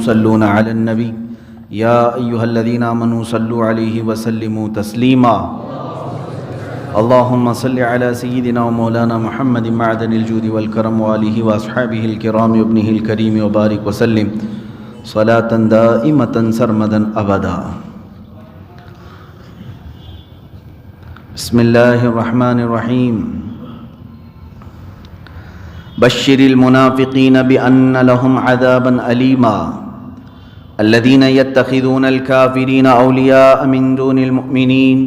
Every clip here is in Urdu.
صلون علی النبی یا ایہا الذین آمنوا صلوا علیہ وسلموا تسلیما اللہم صل علی سیدنا و مولانا محمد معدن الجود والکرم وآلہ واصحابہ الکرام ابنہ الکریم وبارک وسلم صلاة دائمة سرمدا ابدا۔ بسم اللہ الرحمن الرحیم۔ بشر المنافقین بأن لهم عذابا علیما الذین یتخذون الکافرین اولیاء من دون المؤمنین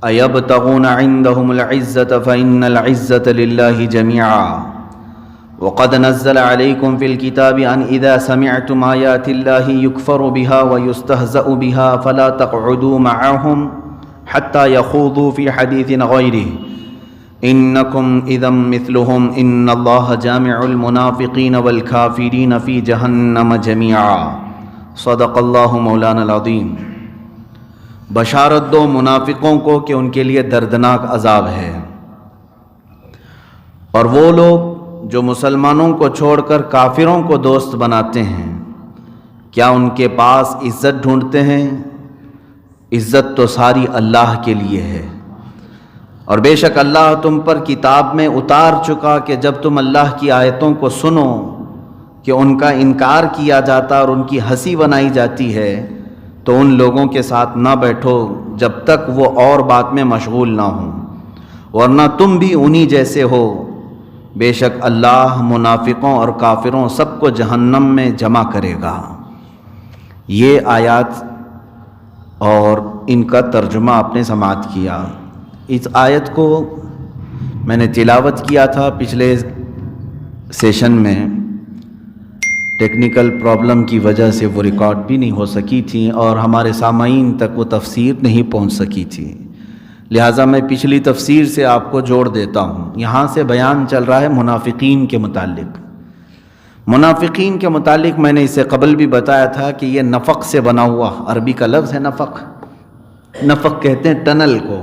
ایبتغون عندهم العزة فإن العزة لله جميعا وقد نزل عليكم في الكتاب أن إذا سمعتم آيات الله يكفر بها ويستهزأ بها فلا تقعدوا معهم حتى يخوضوا في حديث غيره إنكم إذا مثلهم إن الله جامع المنافقين والكافرين في جهنم جميعا صدق الله مولانا العظیم۔ بشارت دو منافقوں کو کہ ان کے لیے دردناک عذاب ہے، اور وہ لوگ جو مسلمانوں کو چھوڑ کر کافروں کو دوست بناتے ہیں، کیا ان کے پاس عزت ڈھونڈتے ہیں؟ عزت تو ساری اللہ کے لیے ہے، اور بے شک اللہ تم پر کتاب میں اتار چکا کہ جب تم اللہ کی آیتوں کو سنو کہ ان کا انکار کیا جاتا اور ان کی ہنسی بنائی جاتی ہے تو ان لوگوں کے ساتھ نہ بیٹھو جب تک وہ اور بات میں مشغول نہ ہوں، ورنہ تم بھی انہی جیسے ہو۔ بے شک اللہ منافقوں اور کافروں سب کو جہنم میں جمع کرے گا۔ یہ آیات اور ان کا ترجمہ آپ نے سماعت کیا۔ اس آیت کو میں نے تلاوت کیا تھا پچھلے سیشن میں، ٹیکنیکل پرابلم کی وجہ سے وہ ریکارڈ بھی نہیں ہو سکی تھی اور ہمارے سامعین تک وہ تفسیر نہیں پہنچ سکی تھی، لہٰذا میں پچھلی تفسیر سے آپ کو جوڑ دیتا ہوں۔ یہاں سے بیان چل رہا ہے منافقین کے متعلق۔ منافقین کے متعلق میں نے اس سے قبل بھی بتایا تھا کہ یہ نفق سے بنا ہوا عربی کا لفظ ہے۔ نفق کہتے ہیں ٹنل کو،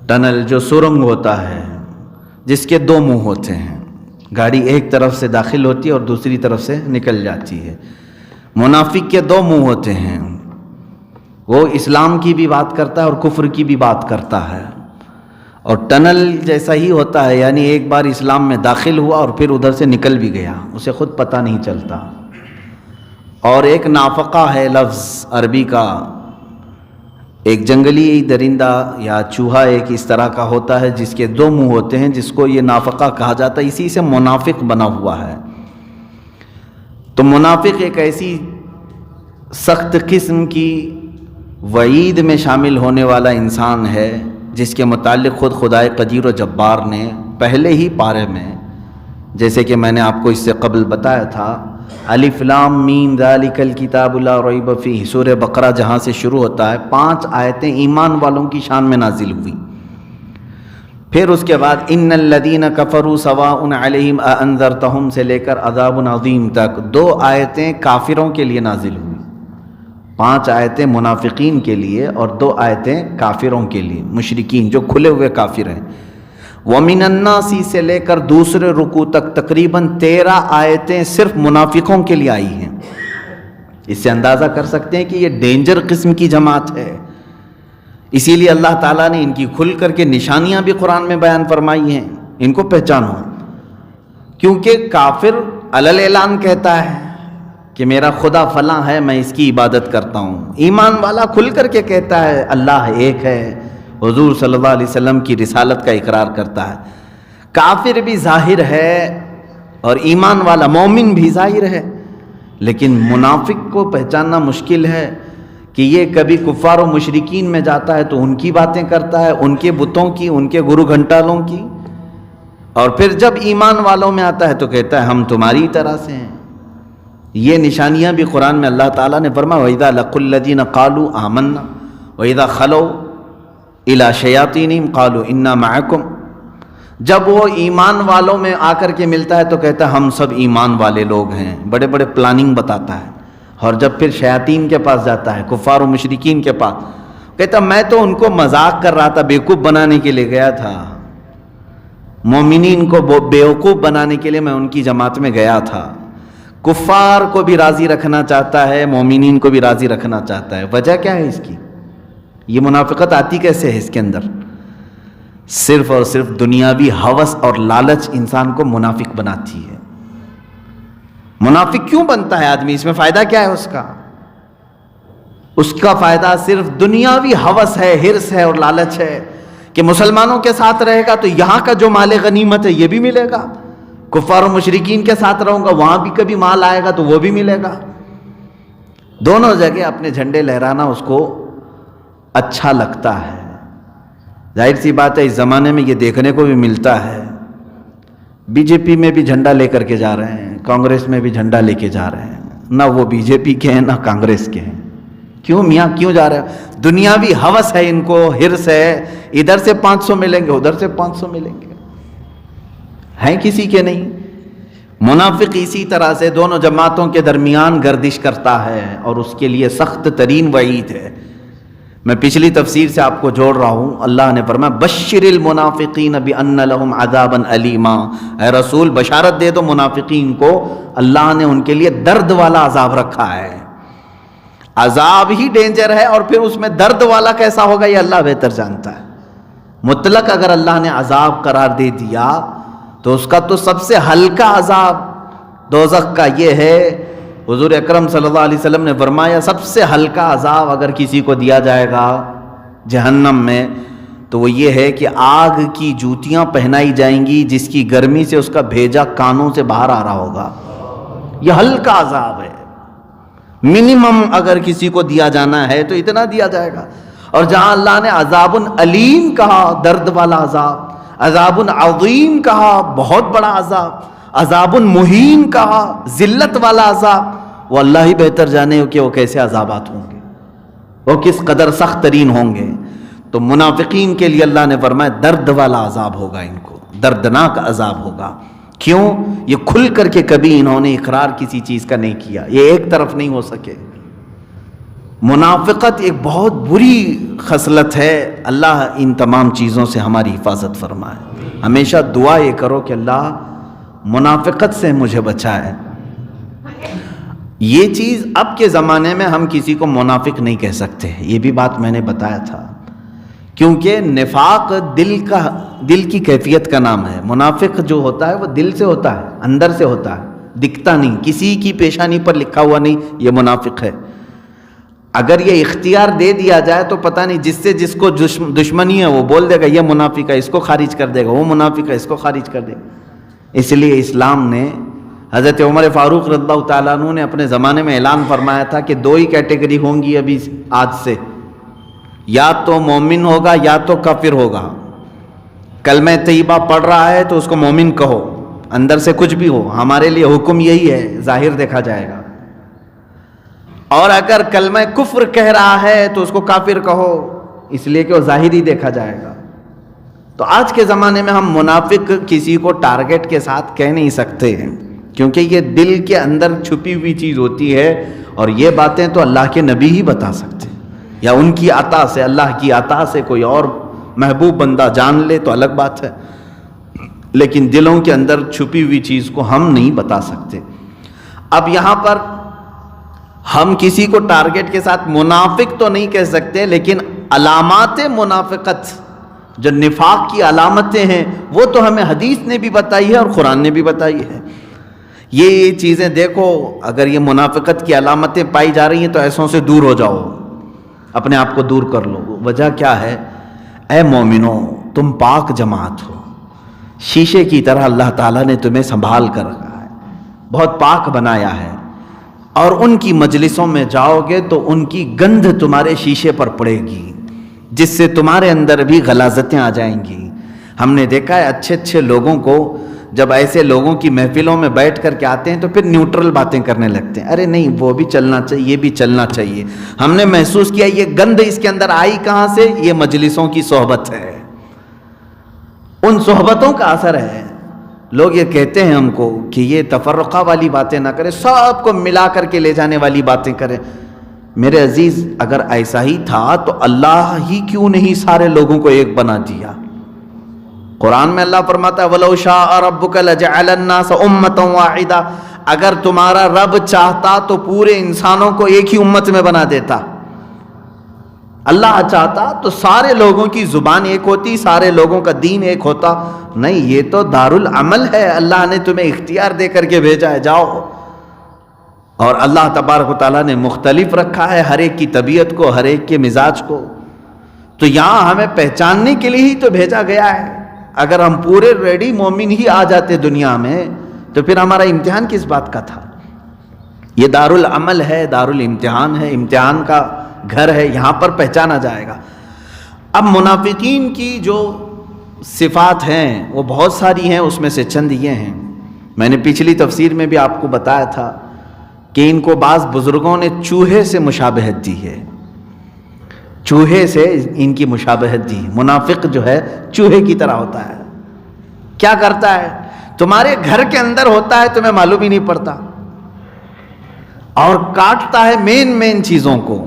ٹنل جو سرنگ ہوتا ہے جس کے دو منہ ہوتے ہیں، گاڑی ایک طرف سے داخل ہوتی ہے اور دوسری طرف سے نکل جاتی ہے۔ منافق کے دو منہ ہوتے ہیں، وہ اسلام کی بھی بات کرتا ہے اور کفر کی بھی بات کرتا ہے، اور ٹنل جیسا ہی ہوتا ہے، یعنی ایک بار اسلام میں داخل ہوا اور پھر ادھر سے نکل بھی گیا، اسے خود پتہ نہیں چلتا۔ اور ایک نافقہ ہے لفظ عربی کا، ایک جنگلی درندہ یا چوہا ایک اس طرح کا ہوتا ہے جس کے دو منہ ہوتے ہیں، جس کو یہ نافقہ کہا جاتا ہے، اسی سے منافق بنا ہوا ہے۔ تو منافق ایک ایسی سخت قسم کی وعید میں شامل ہونے والا انسان ہے جس کے متعلق خود خدائے قدیر و جبار نے پہلے ہی پارے میں، جیسے کہ میں نے آپ کو اس سے قبل بتایا تھا، الف لام میم ذالک الکتاب لا ریب فیہ، سورہ بقرہ جہاں سے شروع ہوتا ہے، 5 آیتیں ایمان والوں کی شان میں نازل ہوئی۔ پھر اس کے بعد ان الذین کفروا سواء علیہم اانذرتہم سے لے کر عذاب عظیم تک 2 آیتیں کافروں کے لیے نازل ہوئی، 5 آیتیں منافقین کے لیے اور 2 آیتیں کافروں کے لیے، مشرکین جو کھلے ہوئے کافر ہیں۔ وَمِنَ النَّاسِ سے لے کر دوسرے رکوع تک تقریباً 13 آیتیں صرف منافقوں کے لیے آئی ہیں۔ اس سے اندازہ کر سکتے ہیں کہ یہ ڈینجر قسم کی جماعت ہے، اسی لیے اللہ تعالیٰ نے ان کی کھل کر کے نشانیاں بھی قرآن میں بیان فرمائی ہیں، ان کو پہچانو، کیونکہ کافر علی اعلان کہتا ہے کہ میرا خدا فلاں ہے، میں اس کی عبادت کرتا ہوں۔ ایمان والا کھل کر کے کہتا ہے اللہ ایک ہے، حضور صلی اللہ علیہ وسلم کی رسالت کا اقرار کرتا ہے۔ کافر بھی ظاہر ہے اور ایمان والا مومن بھی ظاہر ہے، لیکن منافق کو پہچاننا مشکل ہے کہ یہ کبھی کفار و مشرکین میں جاتا ہے تو ان کی باتیں کرتا ہے، ان کے بتوں کی، ان کے گرو گھنٹالوں کی، اور پھر جب ایمان والوں میں آتا ہے تو کہتا ہے ہم تمہاری طرح سے ہیں۔ یہ نشانیاں بھی قرآن میں اللہ تعالیٰ نے فرمایا وَإِذَا لَقُوا الَّذِينَ قَالُوا آمَنَّا وَإِذَا خَلَوْا إِلَىٰ شَيَاطِينِهِمْ قَالُوا إِنَّا مَعَكُمْ، جب وہ ایمان والوں میں آ کر کے ملتا ہے تو کہتا ہے ہم سب ایمان والے لوگ ہیں، بڑے بڑے پلاننگ بتاتا ہے، اور جب پھر شیاطین کے پاس جاتا ہے، کفار و مشرکین کے پاس، کہتا میں تو ان کو مذاق کر رہا تھا، بیوقوف بنانے کے لیے گیا تھا، مومنین کو بیوقوف بنانے کے لیے میں ان کی جماعت میں گیا تھا. کفار کو بھی راضی رکھنا چاہتا ہے, مومنین کو بھی راضی رکھنا چاہتا ہے. وجہ کیا ہے اس کی؟ یہ منافقت آتی کیسے ہے اس کے اندر؟ صرف اور صرف دنیاوی ہوس اور لالچ انسان کو منافق بناتی ہے. منافق کیوں بنتا ہے آدمی؟ اس میں فائدہ کیا ہے اس کا؟ اس کا فائدہ صرف دنیاوی ہوس ہے, حرص ہے اور لالچ ہے کہ مسلمانوں کے ساتھ رہے گا تو یہاں کا جو مال غنیمت ہے یہ بھی ملے گا, کفار و مشرکین کے ساتھ رہوں گا وہاں بھی کبھی مال آئے گا تو وہ بھی ملے گا. دونوں جگہ اپنے جھنڈے لہرانا اس کو اچھا لگتا ہے. ظاہر سی بات ہے اس زمانے میں یہ دیکھنے کو بھی ملتا ہے. بی جے پی میں بھی جھنڈا لے کر کے جا رہے ہیں, کانگریس میں بھی جھنڈا لے کے جا رہے ہیں. نہ وہ بی جے پی کے ہیں نہ کانگریس کے ہیں. کیوں میاں کیوں جا رہے ہیں؟ دنیاوی ہوس ہے ان کو, حرص ہے. ادھر سے 500 ملیں گے, ادھر سے 500 ملیں گے. ہیں کسی کے نہیں. منافق اسی طرح سے دونوں جماعتوں کے درمیان گردش کرتا ہے اور اس کے لیے سخت ترین وعید ہے. میں پچھلی تفسیر سے آپ کو جوڑ رہا ہوں. اللہ نے فرمایا بشر المنافقین بان لهم عذابا الیما. اے رسول بشارت دے دو منافقین کو, اللہ نے ان کے لیے درد والا عذاب رکھا ہے. عذاب ہی ڈینجر ہے اور پھر اس میں درد والا کیسا ہوگا یہ اللہ بہتر جانتا ہے. مطلق اگر اللہ نے عذاب قرار دے دیا تو اس کا تو سب سے ہلکا عذاب دوزخ کا یہ ہے. حضور اکرم صلی اللہ علیہ وسلم نے فرمایا سب سے ہلکا عذاب اگر کسی کو دیا جائے گا جہنم میں تو وہ یہ ہے کہ آگ کی جوتیاں پہنائی جائیں گی جس کی گرمی سے اس کا بھیجا کانوں سے باہر آ رہا ہوگا. یہ ہلکا عذاب ہے. منیمم اگر کسی کو دیا جانا ہے تو اتنا دیا جائے گا. اور جہاں اللہ نے عذاب علیم کہا, درد والا عذاب, عذاب عظیم کہا, بہت بڑا عذاب, عذاب مہین کہا, ذلت والا عذاب, وہ اللہ ہی بہتر جانے کہ وہ کیسے عذابات ہوں گے, وہ کس قدر سخت ترین ہوں گے. تو منافقین کے لیے اللہ نے فرمایا درد والا عذاب ہوگا, ان کو دردناک عذاب ہوگا. کیوں؟ یہ کھل کر کے کبھی انہوں نے اقرار کسی چیز کا نہیں کیا, یہ ایک طرف نہیں ہو سکے. منافقت ایک بہت بری خصلت ہے. اللہ ان تمام چیزوں سے ہماری حفاظت فرمائے. ہمیشہ دعا یہ کرو کہ اللہ منافقت سے مجھے بچائے. یہ چیز اب کے زمانے میں ہم کسی کو منافق نہیں کہہ سکتے, یہ بھی بات میں نے بتایا تھا, کیونکہ نفاق دل کی کیفیت کا نام ہے. منافق جو ہوتا ہے وہ دل سے ہوتا ہے, اندر سے ہوتا ہے, دکھتا نہیں, کسی کی پیشانی پر لکھا ہوا نہیں یہ منافق ہے. اگر یہ اختیار دے دیا جائے تو پتہ نہیں جس سے جس کو دشمنی ہے وہ بول دے گا یہ منافق ہے, اس کو خارج کر دے گا, وہ منافق ہے, اس کو خارج کر دے گا. اس لیے اسلام نے, حضرت عمر فاروق رضی اللہ تعالیٰ عنہ نے اپنے زمانے میں اعلان فرمایا تھا کہ 2 ہی کیٹیگری ہوں گی ابھی آج سے, یا تو مومن ہوگا یا تو کافر ہوگا. کلمہ طیبہ پڑھ رہا ہے تو اس کو مومن کہو, اندر سے کچھ بھی ہو, ہمارے لیے حکم یہی ہے, ظاہر دیکھا جائے گا. اور اگر کلمہ کفر کہہ رہا ہے تو اس کو کافر کہو, اس لیے کہ وہ ظاہری دیکھا جائے گا. تو آج کے زمانے میں ہم منافق کسی کو ٹارگٹ کے ساتھ کہہ نہیں سکتے ہیں, کیونکہ یہ دل کے اندر چھپی ہوئی چیز ہوتی ہے, اور یہ باتیں تو اللہ کے نبی ہی بتا سکتے ہیں, یا ان کی عطا سے, اللہ کی عطا سے کوئی اور محبوب بندہ جان لے تو الگ بات ہے, لیکن دلوں کے اندر چھپی ہوئی چیز کو ہم نہیں بتا سکتے. اب یہاں پر ہم کسی کو ٹارگٹ کے ساتھ منافق تو نہیں کہہ سکتے, لیکن علامات منافقت جو نفاق کی علامتیں ہیں وہ تو ہمیں حدیث نے بھی بتائی ہے اور قرآن نے بھی بتائی ہے. یہ چیزیں دیکھو, اگر یہ منافقت کی علامتیں پائی جا رہی ہیں تو ایسوں سے دور ہو جاؤ, اپنے آپ کو دور کر لو. وجہ کیا ہے؟ اے مومنو, تم پاک جماعت ہو, شیشے کی طرح اللہ تعالیٰ نے تمہیں سنبھال کر رکھا ہے, بہت پاک بنایا ہے, اور ان کی مجلسوں میں جاؤ گے تو ان کی گندھ تمہارے شیشے پر پڑے گی, جس سے تمہارے اندر بھی غلاظتیں آ جائیں گی. ہم نے دیکھا ہے اچھے اچھے لوگوں کو جب ایسے لوگوں کی محفلوں میں بیٹھ کر کے آتے ہیں تو پھر نیوٹرل باتیں کرنے لگتے ہیں, ارے نہیں وہ بھی چلنا چاہیے, یہ بھی چلنا چاہیے. ہم نے محسوس کیا یہ گند اس کے اندر آئی کہاں سے؟ یہ مجلسوں کی صحبت ہے, ان صحبتوں کا اثر ہے. لوگ یہ کہتے ہیں ہم کو کہ یہ تفرقہ والی باتیں نہ کریں, سب کو ملا کر کے لے جانے والی باتیں کریں. میرے عزیز, اگر ایسا ہی تھا تو اللہ ہی کیوں نہیں سارے لوگوں کو ایک بنا دیا؟ قرآن میں اللہ فرماتا ہے وَلَوْ شَاءَ رَبُّكَ لَجَعَلَ النَّاسَ أُمَّةً وَاحِدَةً، اگر تمہارا رب چاہتا تو پورے انسانوں کو ایک ہی امت میں بنا دیتا۔ اللہ چاہتا تو سارے لوگوں کی زبان ایک ہوتی، سارے لوگوں کا دین ایک ہوتا۔ نہیں، یہ تو دارالعمل ہے، اللہ نے تمہیں اختیار دے کر کے بھیجا ہے، جاؤ۔ اور اللہ تبارک و تعالیٰ نے مختلف رکھا ہے ہر ایک کی طبیعت کو، ہر ایک کے مزاج کو، تو یہاں ہمیں پہچاننے کے لیے ہی تو بھیجا گیا ہے۔ اگر ہم پورے ریڈی مومن ہی آ جاتے دنیا میں تو پھر ہمارا امتحان کس بات کا تھا؟ یہ دارالعمل ہے، دارالامتحان ہے، امتحان کا گھر ہے، یہاں پر پہچانا جائے گا۔ اب منافقین کی جو صفات ہیں وہ بہت ساری ہیں، اس میں سے چند یہ ہیں۔ میں نے پچھلی تفسیر میں بھی آپ کو بتایا تھا کہ ان کو بعض بزرگوں نے چوہے سے مشابہت دی ہے، چوہے سے ان کی مشابہت دی۔ منافق جو ہے چوہے کی طرح ہوتا ہے، کیا کرتا ہے؟ تمہارے گھر کے اندر ہوتا ہے، تمہیں معلوم ہی نہیں پڑتا، اور کاٹتا ہے مین چیزوں کو۔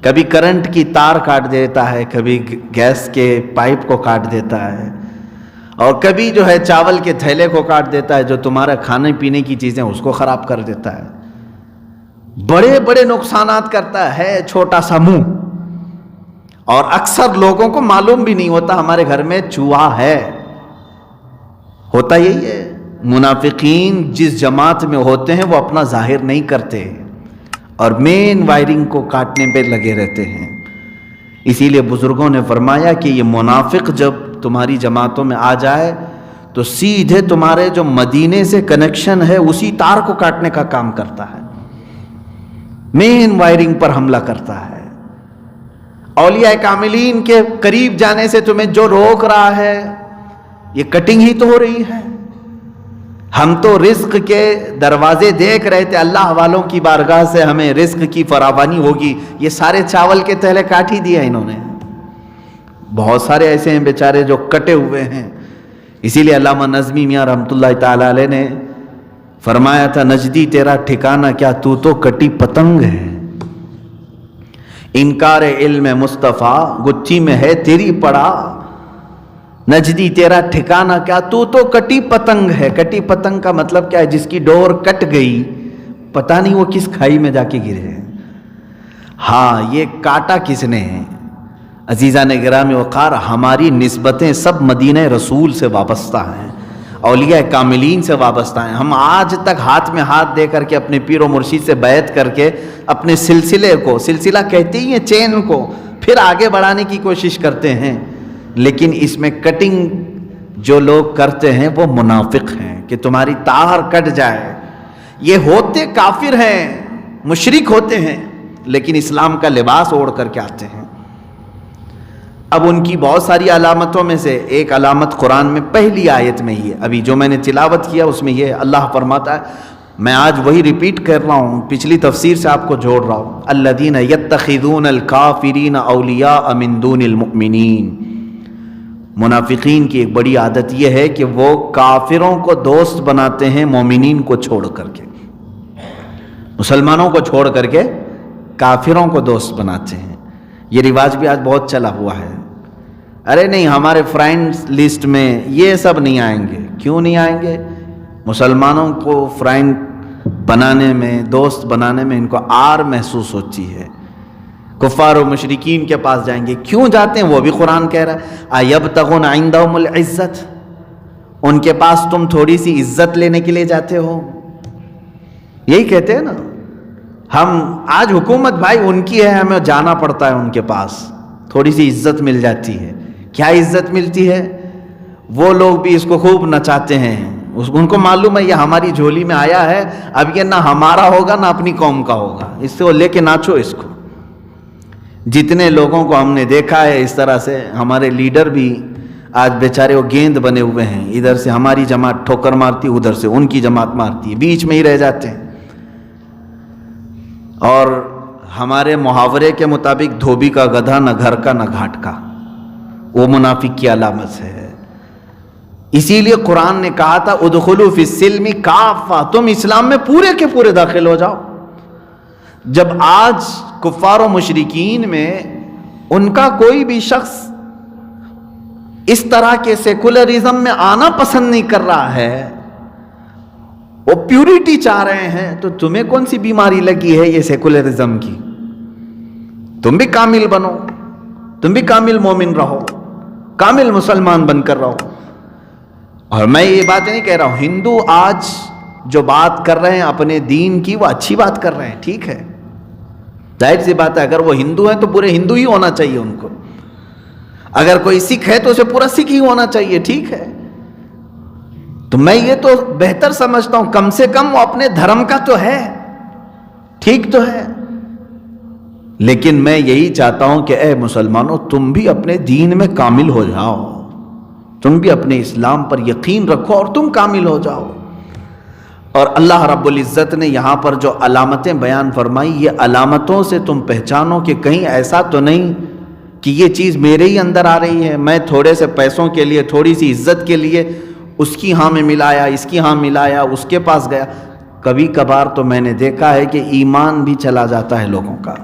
کبھی کرنٹ کی تار کاٹ دیتا ہے، کبھی گیس کے پائپ کو کاٹ دیتا ہے، اور کبھی جو ہے چاول کے تھیلے کو کاٹ دیتا ہے، جو تمہارا کھانے پینے کی چیزیں اس کو خراب کر دیتا ہے۔ بڑے بڑے نقصانات کرتا ہے، چھوٹا سا منہ، اور اکثر لوگوں کو معلوم بھی نہیں ہوتا ہمارے گھر میں چوہا ہے۔ ہوتا یہی ہے، منافقین جس جماعت میں ہوتے ہیں وہ اپنا ظاہر نہیں کرتے اور مین وائرنگ کو کاٹنے پہ لگے رہتے ہیں۔ اسی لیے بزرگوں نے فرمایا کہ یہ منافق جب تمہاری جماعتوں میں آ جائے تو سیدھے تمہارے جو مدینے سے کنیکشن ہے اسی تار کو کاٹنے کا کام کرتا ہے، مین وائرنگ پر حملہ کرتا ہے۔ اولیاء کاملین کے قریب جانے سے تمہیں جو روک رہا ہے یہ کٹنگ ہی تو ہو رہی ہے۔ ہم تو رزق کے دروازے دیکھ رہے تھے، اللہ والوں کی بارگاہ سے ہمیں رزق کی فراوانی ہوگی، یہ سارے چاول کے تھیلے کاٹ ہی دیا انہوں نے۔ بہت سارے ایسے ہیں بیچارے جو کٹے ہوئے ہیں۔ اسی لیے علامہ نظمی میاں رحمۃ اللہ تعالی علیہ نے فرمایا تھا نجدی تیرا ٹھکانہ کیا، تو کٹی پتنگ ہے۔ انکار علم مصطفیٰ گچھی میں ہے تیری پڑا، نجدی تیرا ٹھکانہ کیا، تو کٹی پتنگ ہے۔ کٹی پتنگ کا مطلب کیا ہے؟ جس کی ڈور کٹ گئی، پتہ نہیں وہ کس کھائی میں جا کے گرے۔ ہاں، یہ کاٹا کس نے ہے؟ عزیزان گرامی وقار، ہماری نسبتیں سب مدینہ رسول سے وابستہ ہیں، اولیاء کاملین سے وابستہ ہیں۔ ہم آج تک ہاتھ میں ہاتھ دے کر کے اپنے پیر و مرشد سے بیعت کر کے اپنے سلسلے کو، سلسلہ کہتے ہی ہیں چین کو، پھر آگے بڑھانے کی کوشش کرتے ہیں، لیکن اس میں کٹنگ جو لوگ کرتے ہیں وہ منافق ہیں کہ تمہاری تار کٹ جائے۔ یہ ہوتے کافر ہیں، مشرک ہوتے ہیں، لیکن اسلام کا لباس اوڑھ کر کے آتے ہیں۔ اب ان کی بہت ساری علامتوں میں سے ایک علامت قرآن میں پہلی آیت میں ہی ہے، ابھی جو میں نے تلاوت کیا اس میں یہ اللہ فرماتا ہے، میں آج وہی ریپیٹ کر رہا ہوں، پچھلی تفسیر سے آپ کو جوڑ رہا ہوں، الذین یتخذون الکافرین اولیاء من دون المؤمنین۔ منافقین کی ایک بڑی عادت یہ ہے کہ وہ کافروں کو دوست بناتے ہیں مومنین کو چھوڑ کر کے، مسلمانوں کو چھوڑ کر کے کافروں کو دوست بناتے ہیں۔ یہ رواج بھی آج بہت چلا ہوا ہے، ارے نہیں ہمارے فرینڈز لسٹ میں یہ سب نہیں آئیں گے۔ کیوں نہیں آئیں گے؟ مسلمانوں کو فرینڈ بنانے میں، دوست بنانے میں ان کو آر محسوس ہوتی ہے، کفار و مشرکین کے پاس جائیں گے۔ کیوں جاتے ہیں؟ وہ بھی قرآن کہہ رہا ہے ایبتغون عندہم العزت، ان کے پاس تم تھوڑی سی عزت لینے کے لیے جاتے ہو، یہی کہتے ہیں نا ہم آج حکومت بھائی ان کی ہے، ہمیں جانا پڑتا ہے ان کے پاس، تھوڑی سی عزت مل جاتی ہے۔ کیا عزت ملتی ہے؟ وہ لوگ بھی اس کو خوب نچاتے ہیں، ان کو معلوم ہے یہ ہماری جھولی میں آیا ہے، اب یہ نہ ہمارا ہوگا نہ اپنی قوم کا ہوگا، اس سے وہ لے کے ناچو اس کو۔ جتنے لوگوں کو ہم نے دیکھا ہے اس طرح سے، ہمارے لیڈر بھی آج بیچارے وہ گیند بنے ہوئے ہیں، ادھر سے ہماری جماعت ٹھوکر مارتی، ادھر سے ان کی جماعت مارتی ہے، بیچ میں ہی رہ جاتے ہیں۔ اور ہمارے محاورے کے مطابق دھوبی کا گدھا نہ گھر کا نہ گھاٹ کا، وہ منافق کی علامت ہے۔ اسی لیے قرآن نے کہا تھا ادخلوا فی السلم کافہ، تم اسلام میں پورے کے پورے داخل ہو جاؤ۔ جب آج کفار و مشرکین میں ان کا کوئی بھی شخص اس طرح کے سیکولرزم میں آنا پسند نہیں کر رہا ہے، وہ پیورٹی چاہ رہے ہیں، تو تمہیں کون سی بیماری لگی ہے یہ سیکولرزم کی؟ تم بھی کامل بنو، تم بھی کامل مومن رہو، کامل مسلمان بن کر رہو۔ اور میں یہ بات نہیں کہہ رہا ہوں، ہندو آج جو بات کر رہے ہیں اپنے دین کی وہ اچھی بات کر رہے ہیں، ٹھیک ہے، ظاہر سی بات ہے، اگر وہ ہندو ہیں تو پورے ہندو ہی ہونا چاہیے ان کو، اگر کوئی سکھ ہے تو اسے پورا سکھ ہی ہونا چاہیے، ٹھیک ہے۔ تو میں یہ تو بہتر سمجھتا ہوں، کم سے کم وہ اپنے دھرم کا تو ہے، ٹھیک تو ہے۔ لیکن میں یہی چاہتا ہوں کہ اے مسلمانوں، تم بھی اپنے دین میں کامل ہو جاؤ، تم بھی اپنے اسلام پر یقین رکھو اور تم کامل ہو جاؤ۔ اور اللہ رب العزت نے یہاں پر جو علامتیں بیان فرمائی، یہ علامتوں سے تم پہچانو کہ کہیں ایسا تو نہیں کہ یہ چیز میرے ہی اندر آ رہی ہے، میں تھوڑے سے پیسوں کے لیے، تھوڑی سی عزت کے لیے اس کی ہاں میں ملایا، اس کی ہاں ملایا، اس کے پاس گیا۔ کبھی کبھار تو میں نے دیکھا ہے کہ ایمان بھی چلا جاتا ہے لوگوں کا،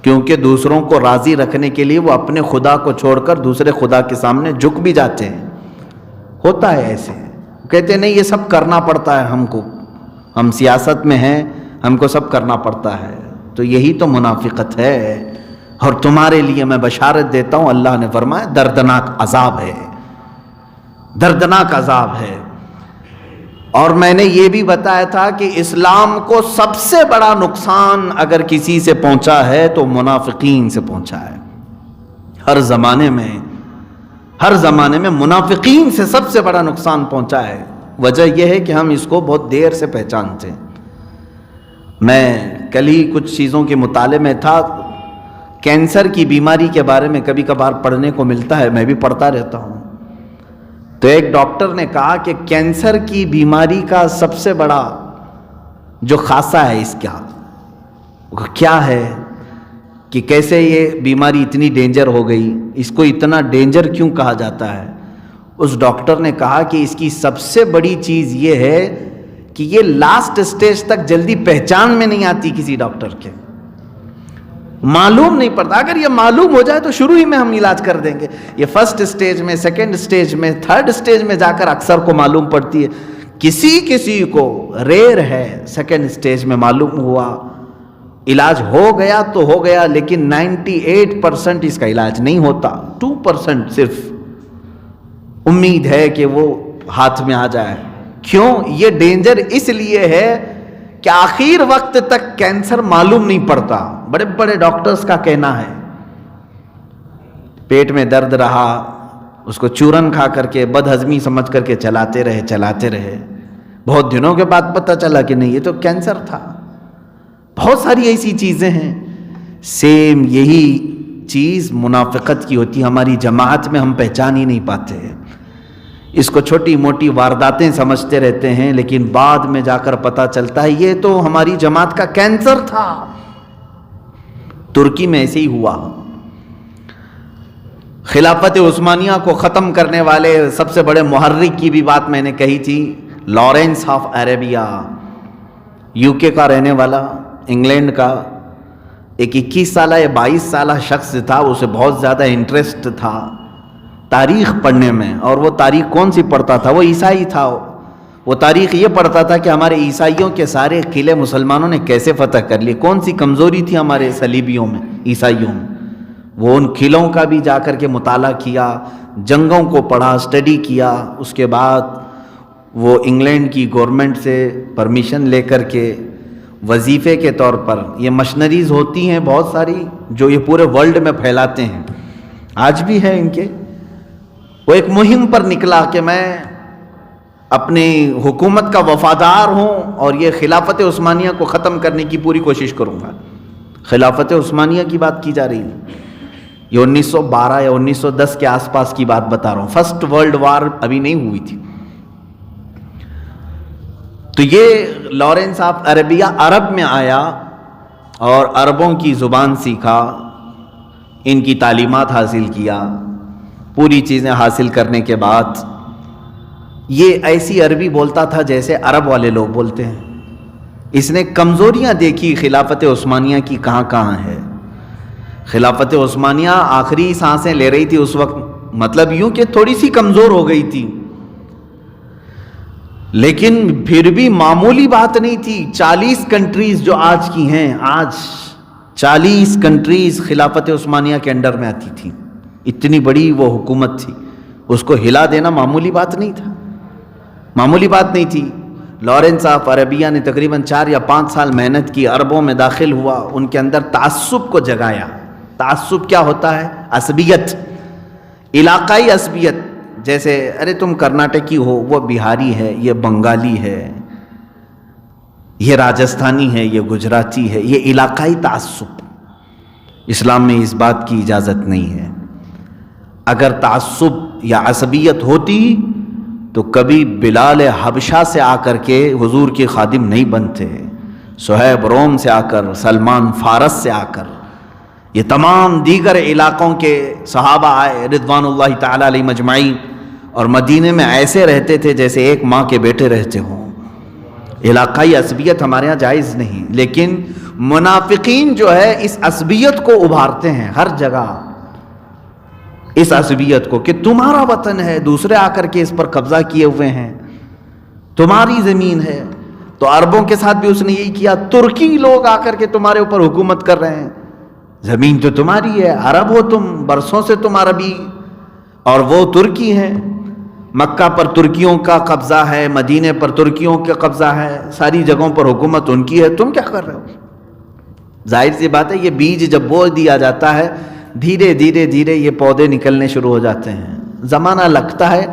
کیونکہ دوسروں کو راضی رکھنے کے لیے وہ اپنے خدا کو چھوڑ کر دوسرے خدا کے سامنے جھک بھی جاتے ہیں۔ ہوتا ہے ایسے، کہتے ہیں نہیں یہ سب کرنا پڑتا ہے ہم کو، ہم سیاست میں ہیں، ہم کو سب کرنا پڑتا ہے۔ تو یہی تو منافقت ہے۔ اور تمہارے لیے میں بشارت دیتا ہوں، اللہ نے فرمایا دردناک عذاب ہے، دردناک عذاب ہے۔ اور میں نے یہ بھی بتایا تھا کہ اسلام کو سب سے بڑا نقصان اگر کسی سے پہنچا ہے تو منافقین سے پہنچا ہے۔ ہر زمانے میں منافقین سے سب سے بڑا نقصان پہنچا ہے۔ وجہ یہ ہے کہ ہم اس کو بہت دیر سے پہچانتے ہیں۔ میں کل ہی کچھ چیزوں کے مطالعے میں تھا، کینسر کی بیماری کے بارے میں کبھی کبھار پڑھنے کو ملتا ہے، میں بھی پڑھتا رہتا ہوں۔ تو ایک ڈاکٹر نے کہا کہ کینسر کی بیماری کا سب سے بڑا جو خاصہ ہے اس کا کیا ہے، کہ کیسے یہ بیماری اتنی ڈینجر ہو گئی، اس کو اتنا ڈینجر کیوں کہا جاتا ہے۔ اس ڈاکٹر نے کہا کہ اس کی سب سے بڑی چیز یہ ہے کہ یہ لاسٹ سٹیج تک جلدی پہچان میں نہیں آتی کسی ڈاکٹر کے، معلوم نہیں پڑتا۔ اگر یہ معلوم ہو جائے تو شروع ہی میں ہم علاج کر دیں گے۔ یہ فرسٹ سٹیج میں، سیکنڈ سٹیج میں، تھرڈ سٹیج میں جا کر اکثر کو معلوم پڑتی ہے۔ کسی کو ریئر ہے، سیکنڈ سٹیج میں معلوم ہوا، علاج ہو گیا تو ہو گیا، لیکن 98% اس کا علاج نہیں ہوتا، 2% صرف امید ہے کہ وہ ہاتھ میں آ جائے۔ کیوں؟ یہ ڈینجر اس لیے ہے کہ آخر وقت تک کینسر معلوم نہیں پڑتا۔ بڑے بڑے ڈاکٹرز کا کہنا ہے پیٹ میں درد رہا، اس کو چورن کھا کر کے، بد ہضمی سمجھ کر کے چلاتے رہے، بہت دنوں کے بعد پتہ چلا کہ نہیں یہ تو کینسر تھا۔ بہت ساری ایسی چیزیں ہیں۔ سیم یہی چیز منافقت کی ہوتی ہے، ہماری جماعت میں ہم پہچان ہی نہیں پاتے ہیں، اس کو چھوٹی موٹی وارداتیں سمجھتے رہتے ہیں، لیکن بعد میں جا کر پتہ چلتا ہے یہ تو ہماری جماعت کا کینسر تھا۔ ترکی میں ایسے ہی ہوا۔ خلافت عثمانیہ کو ختم کرنے والے سب سے بڑے محرک کی بھی بات میں نے کہی تھی، لارنس آف عربیہ، UK کا رہنے والا، انگلینڈ کا، ایک 21 سالہ یا 22 سالہ شخص تھا، اسے بہت زیادہ انٹرسٹ تھا تاریخ پڑھنے میں، اور وہ تاریخ کون سی پڑھتا تھا؟ وہ عیسائی تھا۔ وہ تاریخ یہ پڑھتا تھا کہ ہمارے عیسائیوں کے سارے قلعے مسلمانوں نے کیسے فتح کر لیے، کون سی کمزوری تھی ہمارے صلیبیوں میں، عیسائیوں میں۔ وہ ان قلعوں کا بھی جا کر کے مطالعہ کیا، جنگوں کو پڑھا، اسٹڈی کیا۔ اس کے بعد وہ انگلینڈ کی گورنمنٹ سے پرمیشن لے کر کے وظیفے کے طور پر، یہ مشنریز ہوتی ہیں بہت ساری جو یہ پورے ورلڈ میں پھیلاتے ہیں، آج بھی ہے ان کے، وہ ایک مہم پر نکلا کہ میں اپنی حکومت کا وفادار ہوں اور یہ خلافت عثمانیہ کو ختم کرنے کی پوری کوشش کروں گا۔ خلافت عثمانیہ کی بات کی جا رہی ہے، یہ 1912 یا 1910 کے آس پاس کی بات بتا رہا ہوں، فرسٹ ورلڈ وار ابھی نہیں ہوئی تھی۔ تو یہ لارنس آف عربیہ عرب میں آیا اور عربوں کی زبان سیکھا، ان کی تعلیمات حاصل کیا، پوری چیزیں حاصل کرنے کے بعد یہ ایسی عربی بولتا تھا جیسے عرب والے لوگ بولتے ہیں۔ اس نے کمزوریاں دیکھی خلافت عثمانیہ کی کہاں کہاں ہے۔ خلافت عثمانیہ آخری سانسیں لے رہی تھی اس وقت مطلب یوں کہ تھوڑی سی کمزور ہو گئی تھی، لیکن پھر بھی معمولی بات نہیں تھی۔ 40 کنٹریز جو آج کی ہیں، آج 40 کنٹریز خلافت عثمانیہ کے انڈر میں آتی تھی، اتنی بڑی وہ حکومت تھی، اس کو ہلا دینا معمولی بات نہیں تھا، معمولی بات نہیں تھی۔ لارنس آف عربیہ نے تقریباً 4 یا 5 سال محنت کی، عربوں میں داخل ہوا، ان کے اندر تعصب کو جگایا۔ تعصب کیا ہوتا ہے؟ عصبیت، علاقائی عصبیت، جیسے ارے تم کرناٹکی ہو، وہ بہاری ہے، یہ بنگالی ہے، یہ راجستھانی ہے، یہ گجراتی ہے، یہ علاقائی تعصب۔ اسلام میں اس بات کی اجازت نہیں ہے۔ اگر تعصب یا عصبیت ہوتی تو کبھی بلال حبشہ سے آ کر کے حضور کے خادم نہیں بنتے، صہیب روم سے آ کر، سلمان فارس سے آ کر، یہ تمام دیگر علاقوں کے صحابہ آئے رضوان اللہ تعالی علیہ مجمعین، اور مدینے میں ایسے رہتے تھے جیسے ایک ماں کے بیٹے رہتے ہوں۔ علاقائی عصبیت ہمارے ہاں جائز نہیں، لیکن منافقین جو ہے اس عصبیت کو ابھارتے ہیں ہر جگہ، اس عصبیت کو کہ تمہارا وطن ہے، دوسرے آ کر کے اس پر قبضہ کیے ہوئے ہیں، تمہاری زمین ہے۔ تو عربوں کے ساتھ بھی اس نے یہی کیا، ترکی لوگ آ کر کے تمہارے اوپر حکومت کر رہے ہیں، زمین تو تمہاری ہے، عرب ہو تم، برسوں سے تم عربی، اور وہ ترکی ہیں۔ مکہ پر ترکیوں کا قبضہ ہے، مدینے پر ترکیوں کا قبضہ ہے، ساری جگہوں پر حکومت ان کی ہے، تم کیا کر رہے ہو؟ ظاہر سی بات ہے، یہ بیج جب بو دیا جاتا ہے، دھیرے دھیرے دھیرے یہ پودے نکلنے شروع ہو جاتے ہیں، زمانہ لگتا ہے۔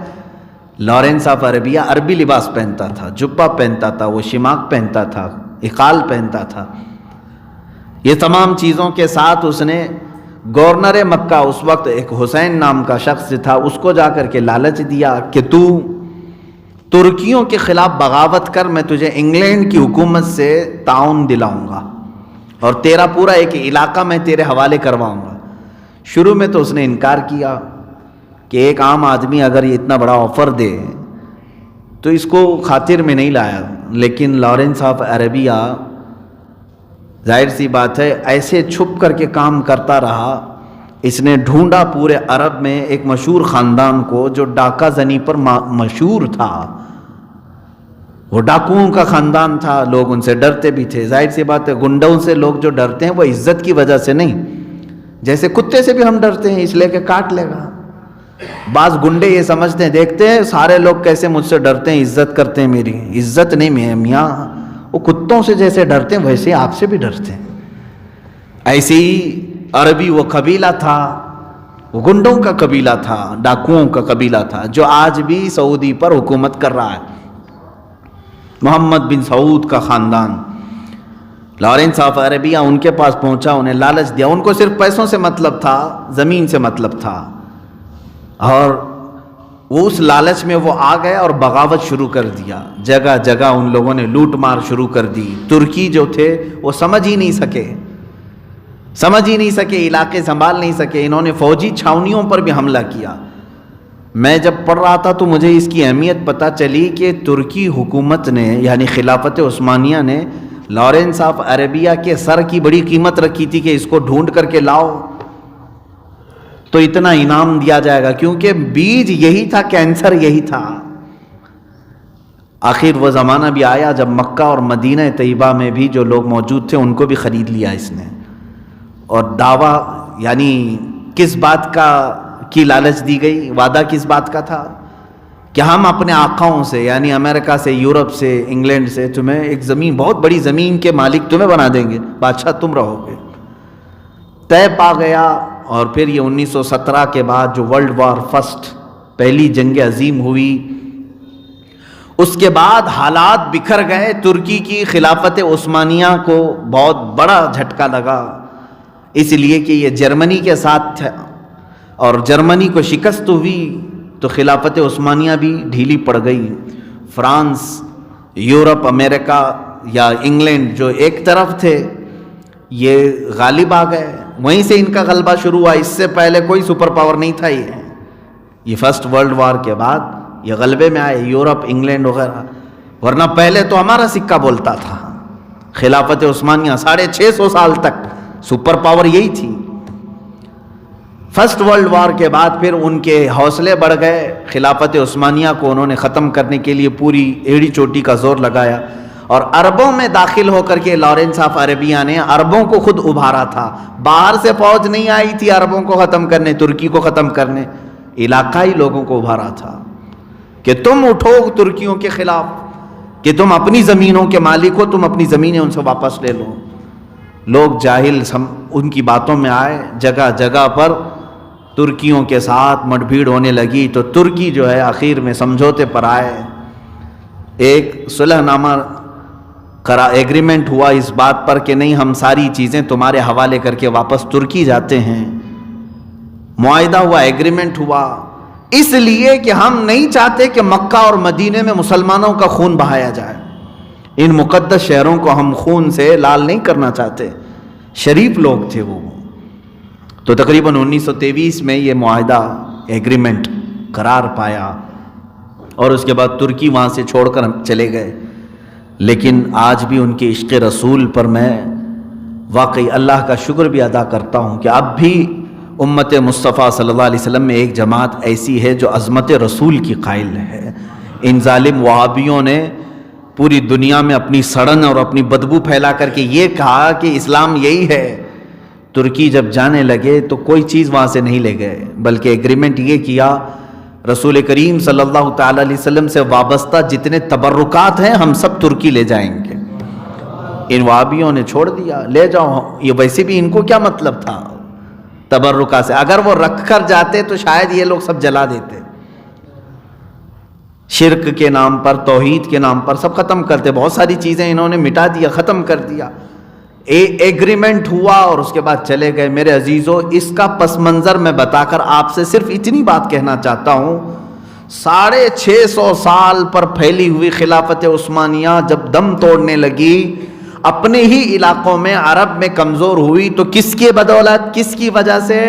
لارنس آف عربیہ عربی لباس پہنتا تھا، جبہ پہنتا تھا، وہ شماغ پہنتا تھا، اقال پہنتا تھا، یہ تمام چیزوں کے ساتھ اس نے گورنر مکہ، اس وقت ایک حسین نام کا شخص تھا، اس کو جا کر کے لالچ دیا کہ تو ترکیوں کے خلاف بغاوت کر، میں تجھے انگلینڈ کی حکومت سے تعاون دلاؤں گا اور تیرا پورا ایک علاقہ میں تیرے حوالے کرواؤں گا۔ شروع میں تو اس نے انکار کیا کہ ایک عام آدمی اگر یہ اتنا بڑا آفر دے تو اس کو خاطر میں نہیں لایا، لیکن لارنس آف عربیہ ظاہر سی بات ہے ایسے چھپ کر کے کام کرتا رہا۔ اس نے ڈھونڈا پورے عرب میں ایک مشہور خاندان کو جو ڈاکہ زنی پر مشہور تھا، وہ ڈاکوؤں کا خاندان تھا، لوگ ان سے ڈرتے بھی تھے۔ ظاہر سی بات ہے گنڈوں سے لوگ جو ڈرتے ہیں وہ عزت کی وجہ سے نہیں، جیسے کتے سے بھی ہم ڈرتے ہیں اس لیے کہ کاٹ لے گا۔ بعض گنڈے یہ سمجھتے ہیں، دیکھتے ہیں سارے لوگ کیسے مجھ سے ڈرتے ہیں، عزت کرتے ہیں، میری عزت نہیں میاں، وہ کتوں سے جیسے ڈرتے ہیں ویسے آپ سے بھی ڈرتے ہیں۔ ایسے ہی عربی وہ قبیلہ تھا، وہ گنڈوں کا قبیلہ تھا، ڈاکوؤں کا قبیلہ تھا، جو آج بھی سعودی پر حکومت کر رہا ہے، محمد بن سعود کا خاندان۔ لارنس آف عربیہ ان کے پاس پہنچا، انہیں لالچ دیا، ان کو صرف پیسوں سے مطلب تھا، زمین سے مطلب تھا، اور وہ اس لالچ میں وہ آ گئے اور بغاوت شروع کر دیا۔ جگہ جگہ ان لوگوں نے لوٹ مار شروع کر دی۔ ترکی جو تھے وہ سمجھ ہی نہیں سکے، علاقے سنبھال نہیں سکے، انہوں نے فوجی چھاونیوں پر بھی حملہ کیا۔ میں جب پڑھ رہا تھا تو مجھے اس کی اہمیت پتہ چلی کہ ترکی حکومت نے یعنی خلافت عثمانیہ نے لارنس آف عربیہ کے سر کی بڑی قیمت رکھی تھی کہ اس کو ڈھونڈ کر کے لاؤ تو اتنا انعام دیا جائے گا، کیونکہ بیج یہی تھا، کینسر یہی تھا۔ آخر وہ زمانہ بھی آیا جب مکہ اور مدینہ طیبہ میں بھی جو لوگ موجود تھے ان کو بھی خرید لیا اس نے، اور دعویٰ یعنی کس بات کی لالچ دی گئی، وعدہ کس بات کا تھا کہ ہم اپنے آقاؤں سے یعنی امریکہ سے، یورپ سے، انگلینڈ سے تمہیں ایک زمین، بہت بڑی زمین کے مالک تمہیں بنا دیں گے، بادشاہ تم رہو گے۔ طے پا گیا، اور پھر یہ 1917 کے بعد جو ورلڈ وار فرسٹ، پہلی جنگ عظیم ہوئی، اس کے بعد حالات بکھر گئے۔ ترکی کی خلافت عثمانیہ کو بہت بڑا جھٹکا لگا، اس لیے کہ یہ جرمنی کے ساتھ تھا، اور جرمنی کو شکست ہوئی تو خلافت عثمانیہ بھی ڈھیلی پڑ گئی۔ فرانس، یورپ، امریکہ یا انگلینڈ جو ایک طرف تھے یہ غالب آ گئے، وہیں سے ان کا غلبہ شروع ہوا۔ اس سے پہلے کوئی سپر پاور نہیں تھا، یہ فرسٹ ورلڈ وار کے بعد یہ غلبے میں آئے، یورپ، انگلینڈ وغیرہ، ورنہ پہلے تو ہمارا سکہ بولتا تھا۔ خلافت عثمانیہ 650 سال تک سپر پاور یہی تھی۔ فرسٹ ورلڈ وار کے بعد پھر ان کے حوصلے بڑھ گئے، خلافت عثمانیہ کو انہوں نے ختم کرنے کے لیے پوری ایڑی چوٹی کا زور لگایا، اور عربوں میں داخل ہو کر کے لارنس آف عربیہ نے عربوں کو خود ابھارا تھا۔ باہر سے فوج نہیں آئی تھی عربوں کو ختم کرنے، ترکی کو ختم کرنے، علاقائی لوگوں کو ابھارا تھا کہ تم اٹھو ترکیوں کے خلاف، کہ تم اپنی زمینوں کے مالک ہو، تم اپنی زمینیں ان سے واپس لے لو۔ لوگ جاہل ان کی باتوں میں آئے، جگہ جگہ پر ترکیوں کے ساتھ مٹ بھیڑ ہونے لگی، تو ترکی جو ہے آخر میں سمجھوتے پر آئے، ایک صلح نامہ ایگریمنٹ ہوا اس بات پر کہ نہیں، ہم ساری چیزیں تمہارے حوالے کر کے واپس ترکی جاتے ہیں۔ معاہدہ ہوا، ایگریمنٹ ہوا، اس لیے کہ ہم نہیں چاہتے کہ مکہ اور مدینے میں مسلمانوں کا خون بہایا جائے، ان مقدس شہروں کو ہم خون سے لال نہیں کرنا چاہتے، شریف لوگ تھے وہ۔ تو تقریباً 1923 میں یہ معاہدہ ایگریمنٹ قرار پایا، اور اس کے بعد ترکی وہاں سے چھوڑ کر ہم چلے گئے۔ لیکن آج بھی ان کے عشق رسول پر میں واقعی اللہ کا شکر بھی ادا کرتا ہوں کہ اب بھی امت مصطفیٰ صلی اللہ علیہ وسلم میں ایک جماعت ایسی ہے جو عظمت رسول کی قائل ہے۔ ان ظالم وہابیوں نے پوری دنیا میں اپنی سڑن اور اپنی بدبو پھیلا کر کے یہ کہا کہ اسلام یہی ہے۔ ترکی جب جانے لگے تو کوئی چیز وہاں سے نہیں لے گئے، بلکہ ایگریمنٹ یہ کیا، رسول کریم صلی اللہ تعالی علیہ وسلم سے وابستہ جتنے تبرکات ہیں ہم سب ترکی لے جائیں گے۔ ان وہابیوں نے چھوڑ دیا، لے جاؤ، یہ ویسے بھی ان کو کیا مطلب تھا تبرکات سے، اگر وہ رکھ کر جاتے تو شاید یہ لوگ سب جلا دیتے، شرک کے نام پر، توحید کے نام پر سب ختم کرتے، بہت ساری چیزیں انہوں نے مٹا دیا، ختم کر دیا۔ ایگریمنٹ ہوا اور اس کے بعد چلے گئے۔ میرے عزیزو، اس کا پس منظر میں بتا کر آپ سے صرف اتنی بات کہنا چاہتا ہوں، 650 سال پر پھیلی ہوئی خلافت عثمانیہ جب دم توڑنے لگی، اپنے ہی علاقوں میں عرب میں کمزور ہوئی، تو کس کی بدولت، کس کی وجہ سے؟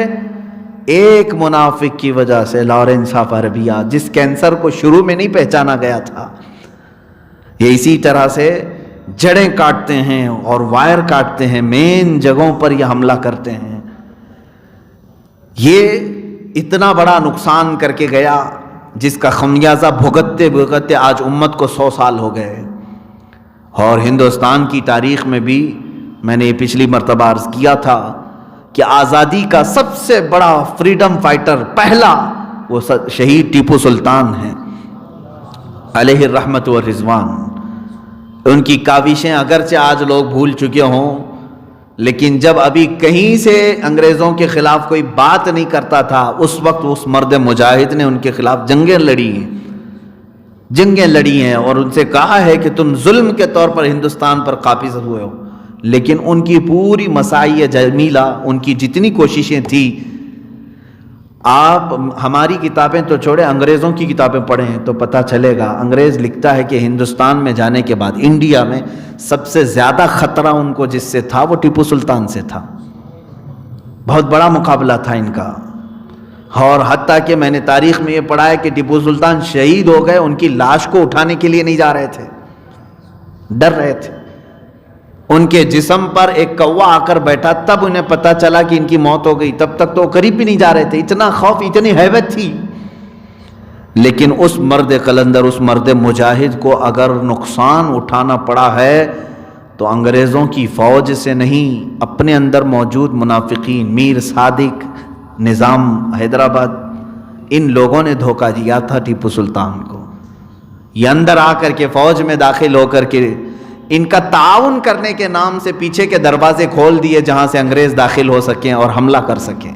ایک منافق کی وجہ سے، لارنس آف عربیہ، جس کینسر کو شروع میں نہیں پہچانا گیا تھا۔ یہ اسی طرح سے جڑیں کاٹتے ہیں اور وائر کاٹتے ہیں، مین جگہوں پر یہ حملہ کرتے ہیں۔ یہ اتنا بڑا نقصان کر کے گیا جس کا خمیازہ بھگتتے بھگتتے آج امت کو 100 سال ہو گئے۔ اور ہندوستان کی تاریخ میں بھی میں نے یہ پچھلی مرتبہ عرض کیا تھا کہ آزادی کا سب سے بڑا فریڈم فائٹر پہلا وہ شہید ٹیپو سلطان ہیں علیہ الرحمت والرضوان۔ ان کی کاوشیں اگرچہ آج لوگ بھول چکے ہوں، لیکن جب ابھی کہیں سے انگریزوں کے خلاف کوئی بات نہیں کرتا تھا، اس وقت اس مرد مجاہد نے ان کے خلاف جنگیں لڑی ہیں اور ان سے کہا ہے کہ تم ظلم کے طور پر ہندوستان پر قابض ہوئے ہو، لیکن ان کی پوری مساعی جمیلہ، ان کی جتنی کوششیں تھیں، آپ ہماری کتابیں تو چھوڑیں، انگریزوں کی کتابیں پڑھیں تو پتہ چلے گا۔ انگریز لکھتا ہے کہ ہندوستان میں جانے کے بعد انڈیا میں سب سے زیادہ خطرہ ان کو جس سے تھا وہ ٹیپو سلطان سے تھا، بہت بڑا مقابلہ تھا ان کا۔ اور حتیٰ کہ میں نے تاریخ میں یہ پڑھا ہے کہ ٹیپو سلطان شہید ہو گئے، ان کی لاش کو اٹھانے کے لیے نہیں جا رہے تھے، ڈر رہے تھے۔ ان کے جسم پر ایک کوا آ کر بیٹھا، تب انہیں پتہ چلا کہ ان کی موت ہو گئی، تب تک تو قریب بھی نہیں جا رہے تھے، اتنا خوف، اتنی ہیبت تھی۔ لیکن اس مرد قلندر، اس مرد مجاہد کو اگر نقصان اٹھانا پڑا ہے تو انگریزوں کی فوج سے نہیں، اپنے اندر موجود منافقین، میر صادق، نظام حیدرآباد، ان لوگوں نے دھوکہ دیا تھا ٹیپو سلطان کو۔ یہ اندر آ کر کے فوج میں داخل ہو کر کے ان کا تعاون کرنے کے نام سے پیچھے کے دروازے کھول دیے جہاں سے انگریز داخل ہو سکیں اور حملہ کر سکیں،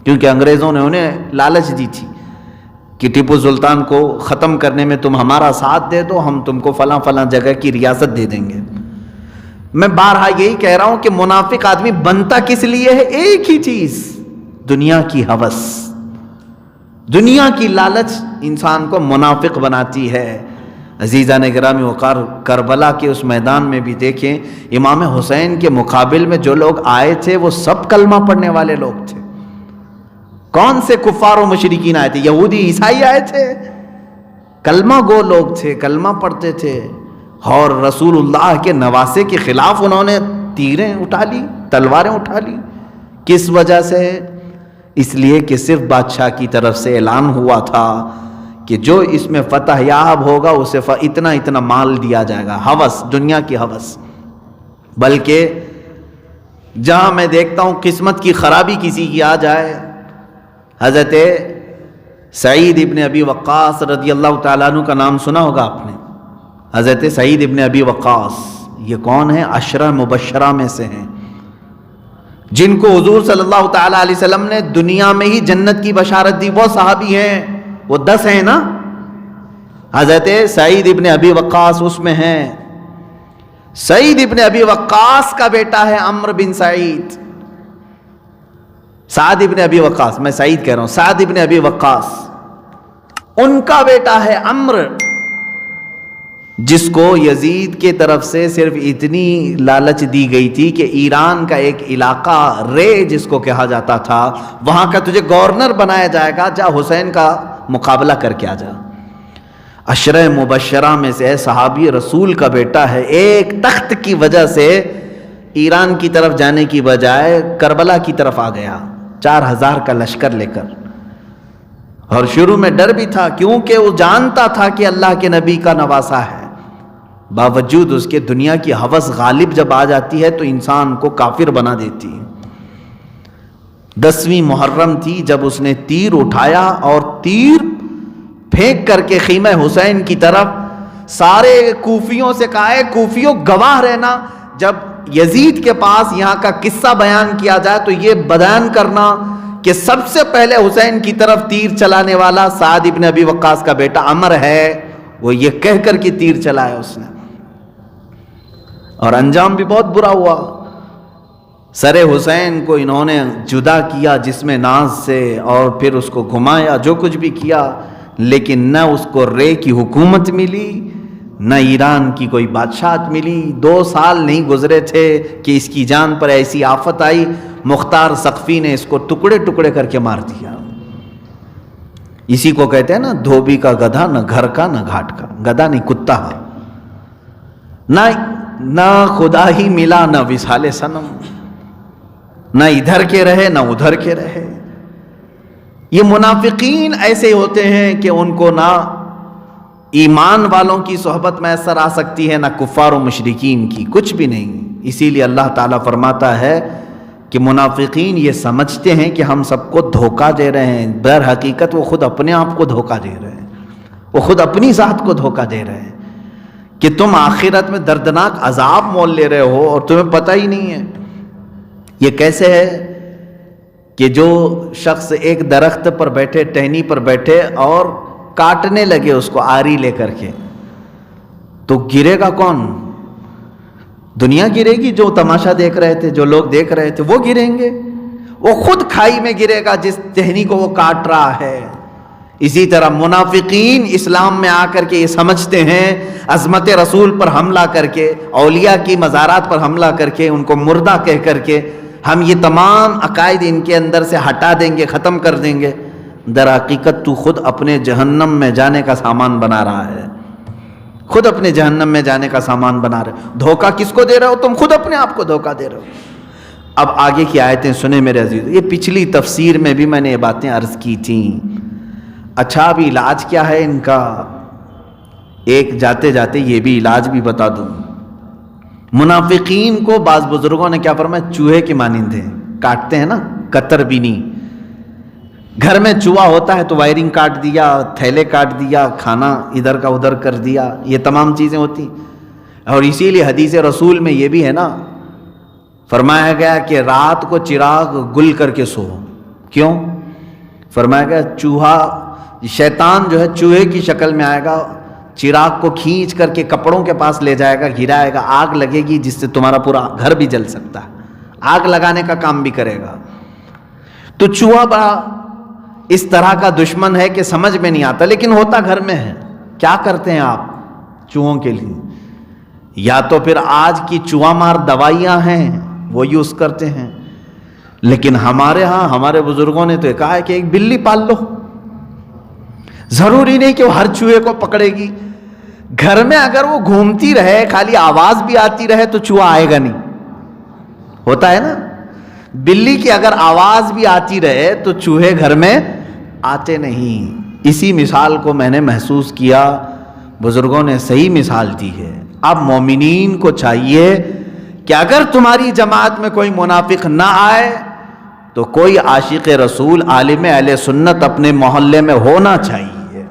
کیونکہ انگریزوں نے انہیں لالچ دی تھی کہ ٹیپو سلطان کو ختم کرنے میں تم ہمارا ساتھ دے دو، ہم تم کو فلاں فلاں جگہ کی ریاست دے دیں گے۔ میں بارہا یہی کہہ رہا ہوں کہ منافق آدمی بنتا کس لیے ہے؟ ایک ہی چیز، دنیا کی ہوس، دنیا کی لالچ انسان کو منافق بناتی ہے۔ عزیزان گرامی وقار، کربلا کے اس میدان میں بھی دیکھیں، امام حسین کے مقابل میں جو لوگ آئے تھے وہ سب کلمہ پڑھنے والے لوگ تھے۔ کون سے کفار و مشرکین آئے تھے؟ یہودی، عیسائی آئے تھے، کلمہ گو لوگ تھے، کلمہ پڑھتے تھے، اور رسول اللہ کے نواسے کے خلاف انہوں نے تیریں اٹھا لی، تلواریں اٹھا لی۔ کس وجہ سے؟ اس لیے کہ صرف بادشاہ کی طرف سے اعلان ہوا تھا کہ جو اس میں فتح یاب ہوگا اسے اتنا اتنا مال دیا جائے گا، ہوس، دنیا کی ہوس۔ بلکہ جہاں میں دیکھتا ہوں قسمت کی خرابی کسی کی آ جائے، حضرت سعید ابن ابی وقاص رضی اللہ تعالیٰ عنہ کا نام سنا ہوگا آپ نے۔ حضرت سعید ابن ابی وقاص یہ کون ہیں؟ عشرہ مبشرہ میں سے ہیں، جن کو حضور صلی اللہ تعالیٰ علیہ وسلم نے دنیا میں ہی جنت کی بشارت دی۔ وہ صحابی ہیں، وہ 10 ہیں نا، حضرت سعید ابن ابی وقاص اس میں ہیں۔ سعید ابن ابی وقاص کا بیٹا ہے عمرو بن سعید، سعد ابن ابی وقاص، میں سعید کہہ رہا ہوں، سعد ابن ابی وقاص، ان کا بیٹا ہے عمرو، جس کو یزید کے طرف سے صرف اتنی لالچ دی گئی تھی کہ ایران کا ایک علاقہ رے جس کو کہا جاتا تھا، وہاں کا تجھے گورنر بنایا جائے گا، جا حسین کا مقابلہ کر کے آ جا۔ عشرہ مبشرہ میں سے صحابی رسول کا بیٹا ہے، ایک تخت کی وجہ سے ایران کی طرف جانے کی بجائے کربلا کی طرف آ گیا 4000 کا لشکر لے کر، اور شروع میں ڈر بھی تھا کیونکہ وہ جانتا تھا کہ اللہ کے نبی کا نواسا ہے، باوجود اس کے دنیا کی ہوس غالب جب آ جاتی ہے تو انسان کو کافر بنا دیتی ہے۔ 10ویں محرم تھی جب اس نے تیر اٹھایا اور تیر پھینک کر کے خیمہ حسین کی طرف، سارے کوفیوں سے کہا ہے کوفیوں گواہ رہنا، جب یزید کے پاس یہاں کا قصہ بیان کیا جائے تو یہ بیان کرنا کہ سب سے پہلے حسین کی طرف تیر چلانے والا سعد ابن ابی وقاص کا بیٹا عمر ہے، وہ یہ کہہ کر کے تیر چلایا اس نے، اور انجام بھی بہت برا ہوا۔ سر حسین کو انہوں نے جدا کیا جسم ناز سے، اور پھر اس کو گھمایا، جو کچھ بھی کیا، لیکن نہ اس کو رے کی حکومت ملی، نہ ایران کی کوئی بادشاہت ملی۔ 2 سال نہیں گزرے تھے کہ اس کی جان پر ایسی آفت آئی، مختار سقفی نے اس کو ٹکڑے ٹکڑے کر کے مار دیا۔ اسی کو کہتے ہیں نا دھوبی کا گدھا، نہ گھر کا نہ گھاٹ کا، گدھا نہیں کتا، نہ خدا ہی ملا نہ وصال صنم، نہ ادھر کے رہے نہ ادھر کے رہے۔ یہ منافقین ایسے ہوتے ہیں کہ ان کو نہ ایمان والوں کی صحبت میسر آ سکتی ہے، نہ کفار و مشرکین کی، کچھ بھی نہیں۔ اسی لیے اللہ تعالیٰ فرماتا ہے کہ منافقین یہ سمجھتے ہیں کہ ہم سب کو دھوکہ دے رہے ہیں، در حقیقت وہ خود اپنے آپ کو دھوکہ دے رہے ہیں، وہ خود اپنی ذات کو دھوکہ دے رہے ہیں کہ تم آخرت میں دردناک عذاب مول لے رہے ہو اور تمہیں پتہ ہی نہیں ہے۔ یہ کیسے ہے کہ جو شخص ایک درخت پر بیٹھے، ٹہنی پر بیٹھے اور کاٹنے لگے اس کو آری لے کر کے، تو گرے گا کون؟ دنیا گرے گی، جو تماشا دیکھ رہے تھے، جو لوگ دیکھ رہے تھے وہ گریں گے، وہ خود کھائی میں گرے گا جس ٹہنی کو وہ کاٹ رہا ہے۔ اسی طرح منافقین اسلام میں آ کر کے یہ سمجھتے ہیں عظمت رسول پر حملہ کر کے، اولیاء کی مزارات پر حملہ کر کے، ان کو مردہ کہہ کر کے ہم یہ تمام عقائد ان کے اندر سے ہٹا دیں گے، ختم کر دیں گے۔ در حقیقت تو خود اپنے جہنم میں جانے کا سامان بنا رہا ہے، خود اپنے جہنم میں جانے کا سامان بنا رہے ہو۔ دھوکہ کس کو دے رہے ہو؟ تم خود اپنے آپ کو دھوکہ دے رہے ہو۔ اب آگے کی آیتیں سنیں میرے عزیز، یہ پچھلی تفسیر میں بھی میں نے یہ باتیں عرض کی تھیں۔ اچھا اب علاج کیا ہے ان کا؟ ایک جاتے جاتے یہ بھی علاج بھی بتا دوں۔ منافقین کو بعض بزرگوں نے کیا فرمایا؟ چوہے کے مانند ہیں، کاٹتے ہیں نا، قطر بینی۔ گھر میں چوہا ہوتا ہے تو وائرنگ کاٹ دیا، تھیلے کاٹ دیا، کھانا ادھر کا ادھر کر دیا، یہ تمام چیزیں ہوتی۔ اور اسی لیے حدیث رسول میں یہ بھی ہے نا، فرمایا گیا کہ رات کو چراغ گل کر کے سو۔ کیوں؟ فرمایا گیا چوہا، شیطان جو ہے چوہے کی شکل میں آئے گا، چراغ کو کھینچ کر کے کپڑوں کے پاس لے جائے گا، گرائے گا، آگ لگے گی جس سے تمہارا پورا گھر بھی جل سکتا ہے، آگ لگانے کا کام بھی کرے گا۔ تو چوہا بڑا اس طرح کا دشمن ہے کہ سمجھ میں نہیں آتا، لیکن ہوتا گھر میں ہے۔ کیا کرتے ہیں آپ چوہوں کے لیے؟ یا تو پھر آج کی چوہا مار دوائیاں ہیں وہ یوز کرتے ہیں، لیکن ہمارے ہاں ہمارے بزرگوں نے تو کہا ہے کہ ایک بلی پال لو، ضروری نہیں کہ وہ ہر چوہے کو پکڑے گی، گھر میں اگر وہ گھومتی رہے، خالی آواز بھی آتی رہے تو چوہا آئے گا نہیں، ہوتا ہے نا۔ بلی کی اگر آواز بھی آتی رہے تو چوہے گھر میں آتے نہیں۔ اسی مثال کو میں نے محسوس کیا، بزرگوں نے صحیح مثال دی ہے۔ اب مومنین کو چاہیے کہ اگر تمہاری جماعت میں کوئی منافق نہ آئے تو کوئی عاشق رسول عالم اہل سنت اپنے محلے میں ہونا چاہیے،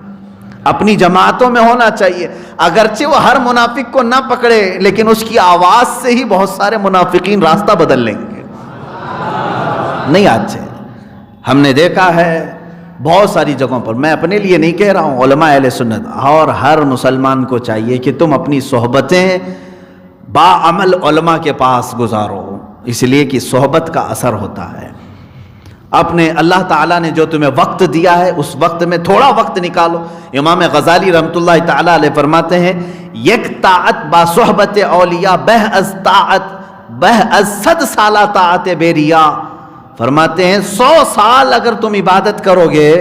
اپنی جماعتوں میں ہونا چاہیے۔ اگرچہ وہ ہر منافق کو نہ پکڑے لیکن اس کی آواز سے ہی بہت سارے منافقین راستہ بدل لیں گے۔ نہیں آتے، ہم نے دیکھا ہے بہت ساری جگہوں پر، میں اپنے لیے نہیں کہہ رہا ہوں، علماء اہل سنت اور ہر مسلمان کو چاہیے کہ تم اپنی صحبتیں باعمل علماء کے پاس گزارو، اس لیے کہ صحبت کا اثر ہوتا ہے۔ اپنے اللہ تعالیٰ نے جو تمہیں وقت دیا ہے اس وقت میں تھوڑا وقت نکالو۔ امام غزالی رحمۃ اللہ تعالیٰ علیہ فرماتے ہیں، یک طاعت با صحبت اولیاء بہ از 100 سالہ طاعت بیریا۔ فرماتے ہیں 100 سال اگر تم عبادت کرو گے،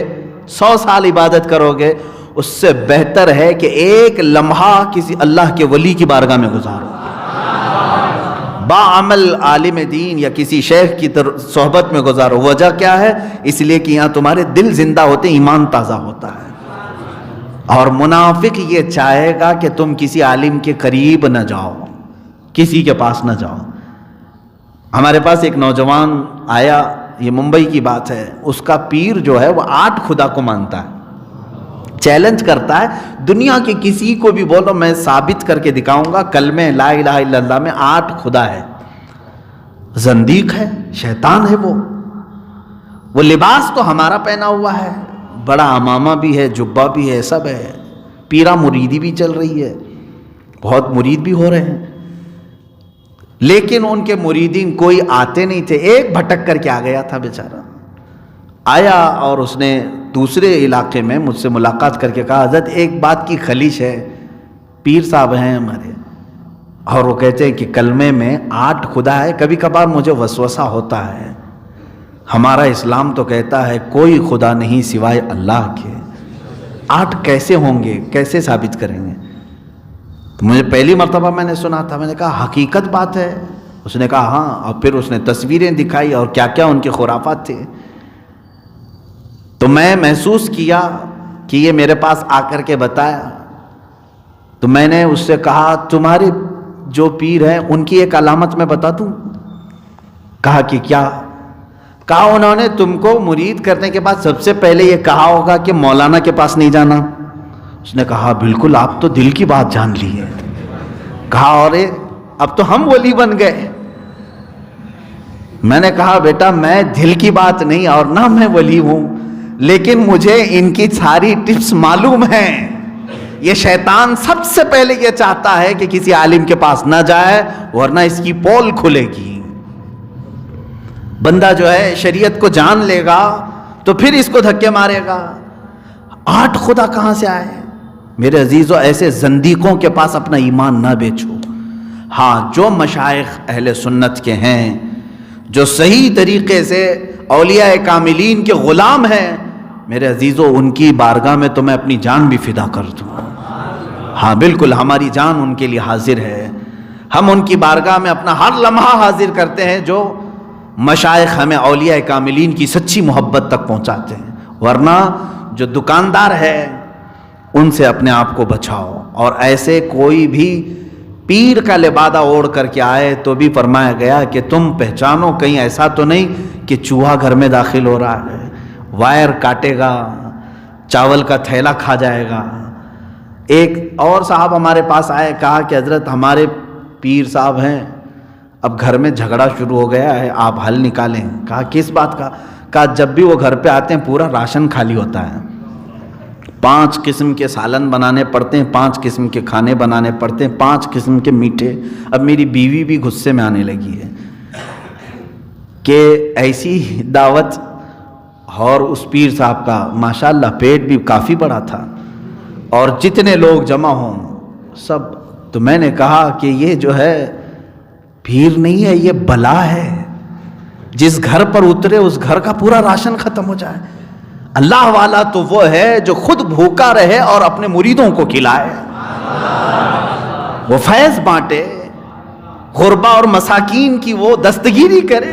100 سال عبادت کرو گے، اس سے بہتر ہے کہ ایک لمحہ کسی اللہ کے ولی کی بارگاہ میں گزارو، باعمل عالم دین یا کسی شیخ کی صحبت میں گزارو۔ وجہ کیا ہے؟ اس لیے کہ یہاں تمہارے دل زندہ ہوتے، ایمان تازہ ہوتا ہے۔ اور منافق یہ چاہے گا کہ تم کسی عالم کے قریب نہ جاؤ، کسی کے پاس نہ جاؤ۔ ہمارے پاس ایک نوجوان آیا، یہ ممبئی کی بات ہے، اس کا پیر جو ہے وہ 8 خدا کو مانتا ہے، چیلنج کرتا ہے دنیا کے کسی کو بھی بولو میں ثابت کر کے دکھاؤں گا کلمہ لا الہ الا اللہ میں 8 خدا ہے۔ زندیق ہے، شیطان ہے وہ لباس تو ہمارا پہنا ہوا ہے، بڑا امامہ بھی ہے، جبہ بھی ہے، سب ہے، پیرا مریدی بھی چل رہی ہے، بہت مرید بھی ہو رہے ہیں، لیکن ان کے مریدین کوئی آتے نہیں تھے۔ ایک بھٹک کر کے آ گیا تھا بیچارہ، آیا اور اس نے دوسرے علاقے میں مجھ سے ملاقات کر کے کہا، حضرت ایک بات کی خلیش ہے، پیر صاحب ہیں ہمارے اور وہ کہتے ہیں کہ کلمے میں 8 خدا ہے، کبھی کبھار مجھے وسوسہ ہوتا ہے، ہمارا اسلام تو کہتا ہے کوئی خدا نہیں سوائے اللہ کے، 8 کیسے ہوں گے، کیسے ثابت کریں گے؟ تو مجھے پہلی مرتبہ میں نے سنا تھا، میں نے کہا حقیقت بات ہے؟ اس نے کہا ہاں، اور پھر اس نے تصویریں دکھائی اور کیا کیا ان کے خرافات تھے۔ تو میں محسوس کیا کہ یہ میرے پاس آ کر کے بتایا، تو میں نے اس سے کہا تمہارے جو پیر ہیں ان کی ایک علامت میں بتا دوں؟ کہا کہ کیا؟ کہا انہوں نے تم کو مرید کرنے کے بعد سب سے پہلے یہ کہا ہوگا کہ مولانا کے پاس نہیں جانا۔ اس نے کہا بالکل، آپ تو دل کی بات جان لی ہے۔ کہا اور اب تو ہم ولی بن گئے۔ میں نے کہا بیٹا میں دل کی بات نہیں اور نہ میں ولی ہوں، لیکن مجھے ان کی ساری ٹپس معلوم ہیں۔ یہ شیطان سب سے پہلے یہ چاہتا ہے کہ کسی عالم کے پاس نہ جائے ورنہ اس کی پول کھلے گی۔ بندہ جو ہے شریعت کو جان لے گا تو پھر اس کو دھکے مارے گا۔ 8 خدا کہاں سے آئے؟ میرے عزیزو، ایسے زندیقوں کے پاس اپنا ایمان نہ بیچو۔ ہاں، جو مشائخ اہل سنت کے ہیں، جو صحیح طریقے سے اولیاء کاملین کے غلام ہیں، میرے عزیزو ان کی بارگاہ میں تو میں اپنی جان بھی فدا کر دوں۔ ہاں بالکل، ہماری جان ان کے لیے حاضر ہے، ہم ان کی بارگاہ میں اپنا ہر لمحہ حاضر کرتے ہیں۔ جو مشائخ ہمیں اولیاء کاملین کی سچی محبت تک پہنچاتے ہیں، ورنہ جو دکاندار ہے ان سے اپنے آپ کو بچاؤ۔ اور ایسے کوئی بھی پیر کا لبادہ اوڑھ کر کے آئے تو بھی فرمایا گیا کہ تم پہچانو کہیں ایسا تو نہیں کہ چوہا گھر میں داخل ہو رہا ہے، وائر کاٹے گا، چاول کا تھیلا کھا جائے گا۔ ایک اور صاحب ہمارے پاس آئے، کہا کہ حضرت ہمارے پیر صاحب ہیں، اب گھر میں جھگڑا شروع ہو گیا ہے، آپ حل نکالیں۔ کہا کس بات کا؟ کہا جب بھی وہ گھر پہ آتے ہیں پورا راشن خالی ہوتا ہے، 5 قسم کے سالن بنانے پڑتے ہیں، 5 قسم کے کھانے بنانے پڑتے ہیں، 5 قسم کے میٹھے۔ اب میری بیوی بھی غصے میں آنے لگی ہے کہ ایسی دعوت، اور اس پیر صاحب کا ماشاءاللہ پیٹ بھی کافی بڑا تھا اور جتنے لوگ جمع ہوں سب۔ تو میں نے کہا کہ یہ جو ہے پیر نہیں ہے، یہ بلا ہے، جس گھر پر اترے اس گھر کا پورا راشن ختم ہو جائے۔ اللہ والا تو وہ ہے جو خود بھوکا رہے اور اپنے مریدوں کو کھلائے، وہ فیض بانٹے، غربا اور مساکین کی وہ دستگیری کرے۔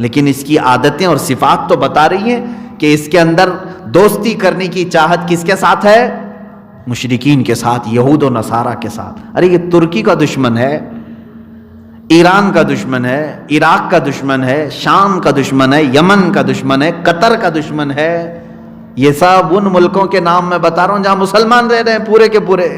لیکن اس کی عادتیں اور صفات تو بتا رہی ہیں کہ اس کے اندر دوستی کرنے کی چاہت کس کے ساتھ ہے؟ مشرکین کے ساتھ، یہود و نصارہ کے ساتھ۔ ارے یہ ترکی کا دشمن ہے، ایران کا دشمن ہے، عراق کا دشمن ہے، شام کا دشمن ہے، یمن کا دشمن ہے، قطر کا دشمن ہے۔ یہ سب ان ملکوں کے نام میں بتا رہا ہوں جہاں مسلمان رہ رہے ہیں پورے کے پورے۔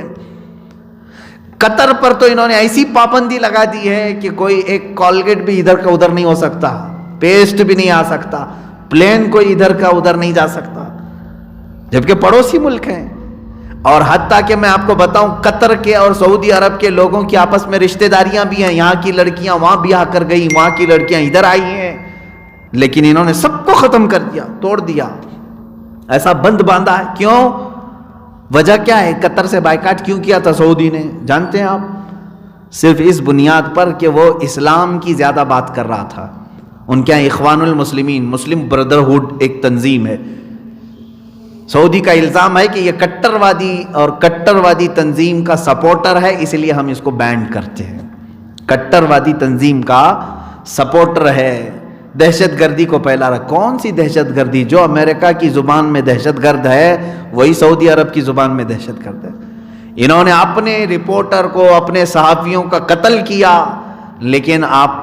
قطر پر تو انہوں نے ایسی پابندی لگا دی ہے کہ کوئی ایک کولگیٹ بھی ادھر کا ادھر نہیں ہو سکتا، پیسٹ بھی نہیں آ سکتا، پلین کوئی ادھر کا ادھر نہیں جا سکتا، جبکہ پڑوسی ملک ہیں۔ اور حتیٰ کہ میں آپ کو بتاؤں قطر کے اور سعودی عرب کے لوگوں کی آپس میں رشتہ داریاں بھی ہیں، یہاں کی لڑکیاں وہاں بیاہ کر گئی، وہاں کی لڑکیاں ادھر آئی ہیں، لیکن انہوں نے سب کو ختم کر دیا، توڑ دیا، ایسا بند باندھا ہے۔ کیوں؟ وجہ کیا ہے؟ قطر سے بائیکاٹ کیوں کیا تھا سعودی نے؟ جانتے ہیں آپ؟ صرف اس بنیاد پر کہ وہ اسلام کی زیادہ بات کر رہا تھا۔ ان کے یہاں اخوان المسلمین، مسلم بردرہوڈ ایک تنظیم ہے، سعودی کا الزام ہے کہ یہ کٹر وادی تنظیم کا سپورٹر ہے، اس لیے ہم اس کو بینڈ کرتے ہیں۔ کٹر وادی تنظیم کا سپورٹر ہے، دہشت گردی کو پھیلا رہا۔ کون سی دہشت گردی؟ جو امریکہ کی زبان میں دہشت گرد ہے وہی سعودی عرب کی زبان میں دہشت گرد ہے۔ انہوں نے اپنے رپورٹر کو، اپنے صحافیوں کا قتل کیا، لیکن آپ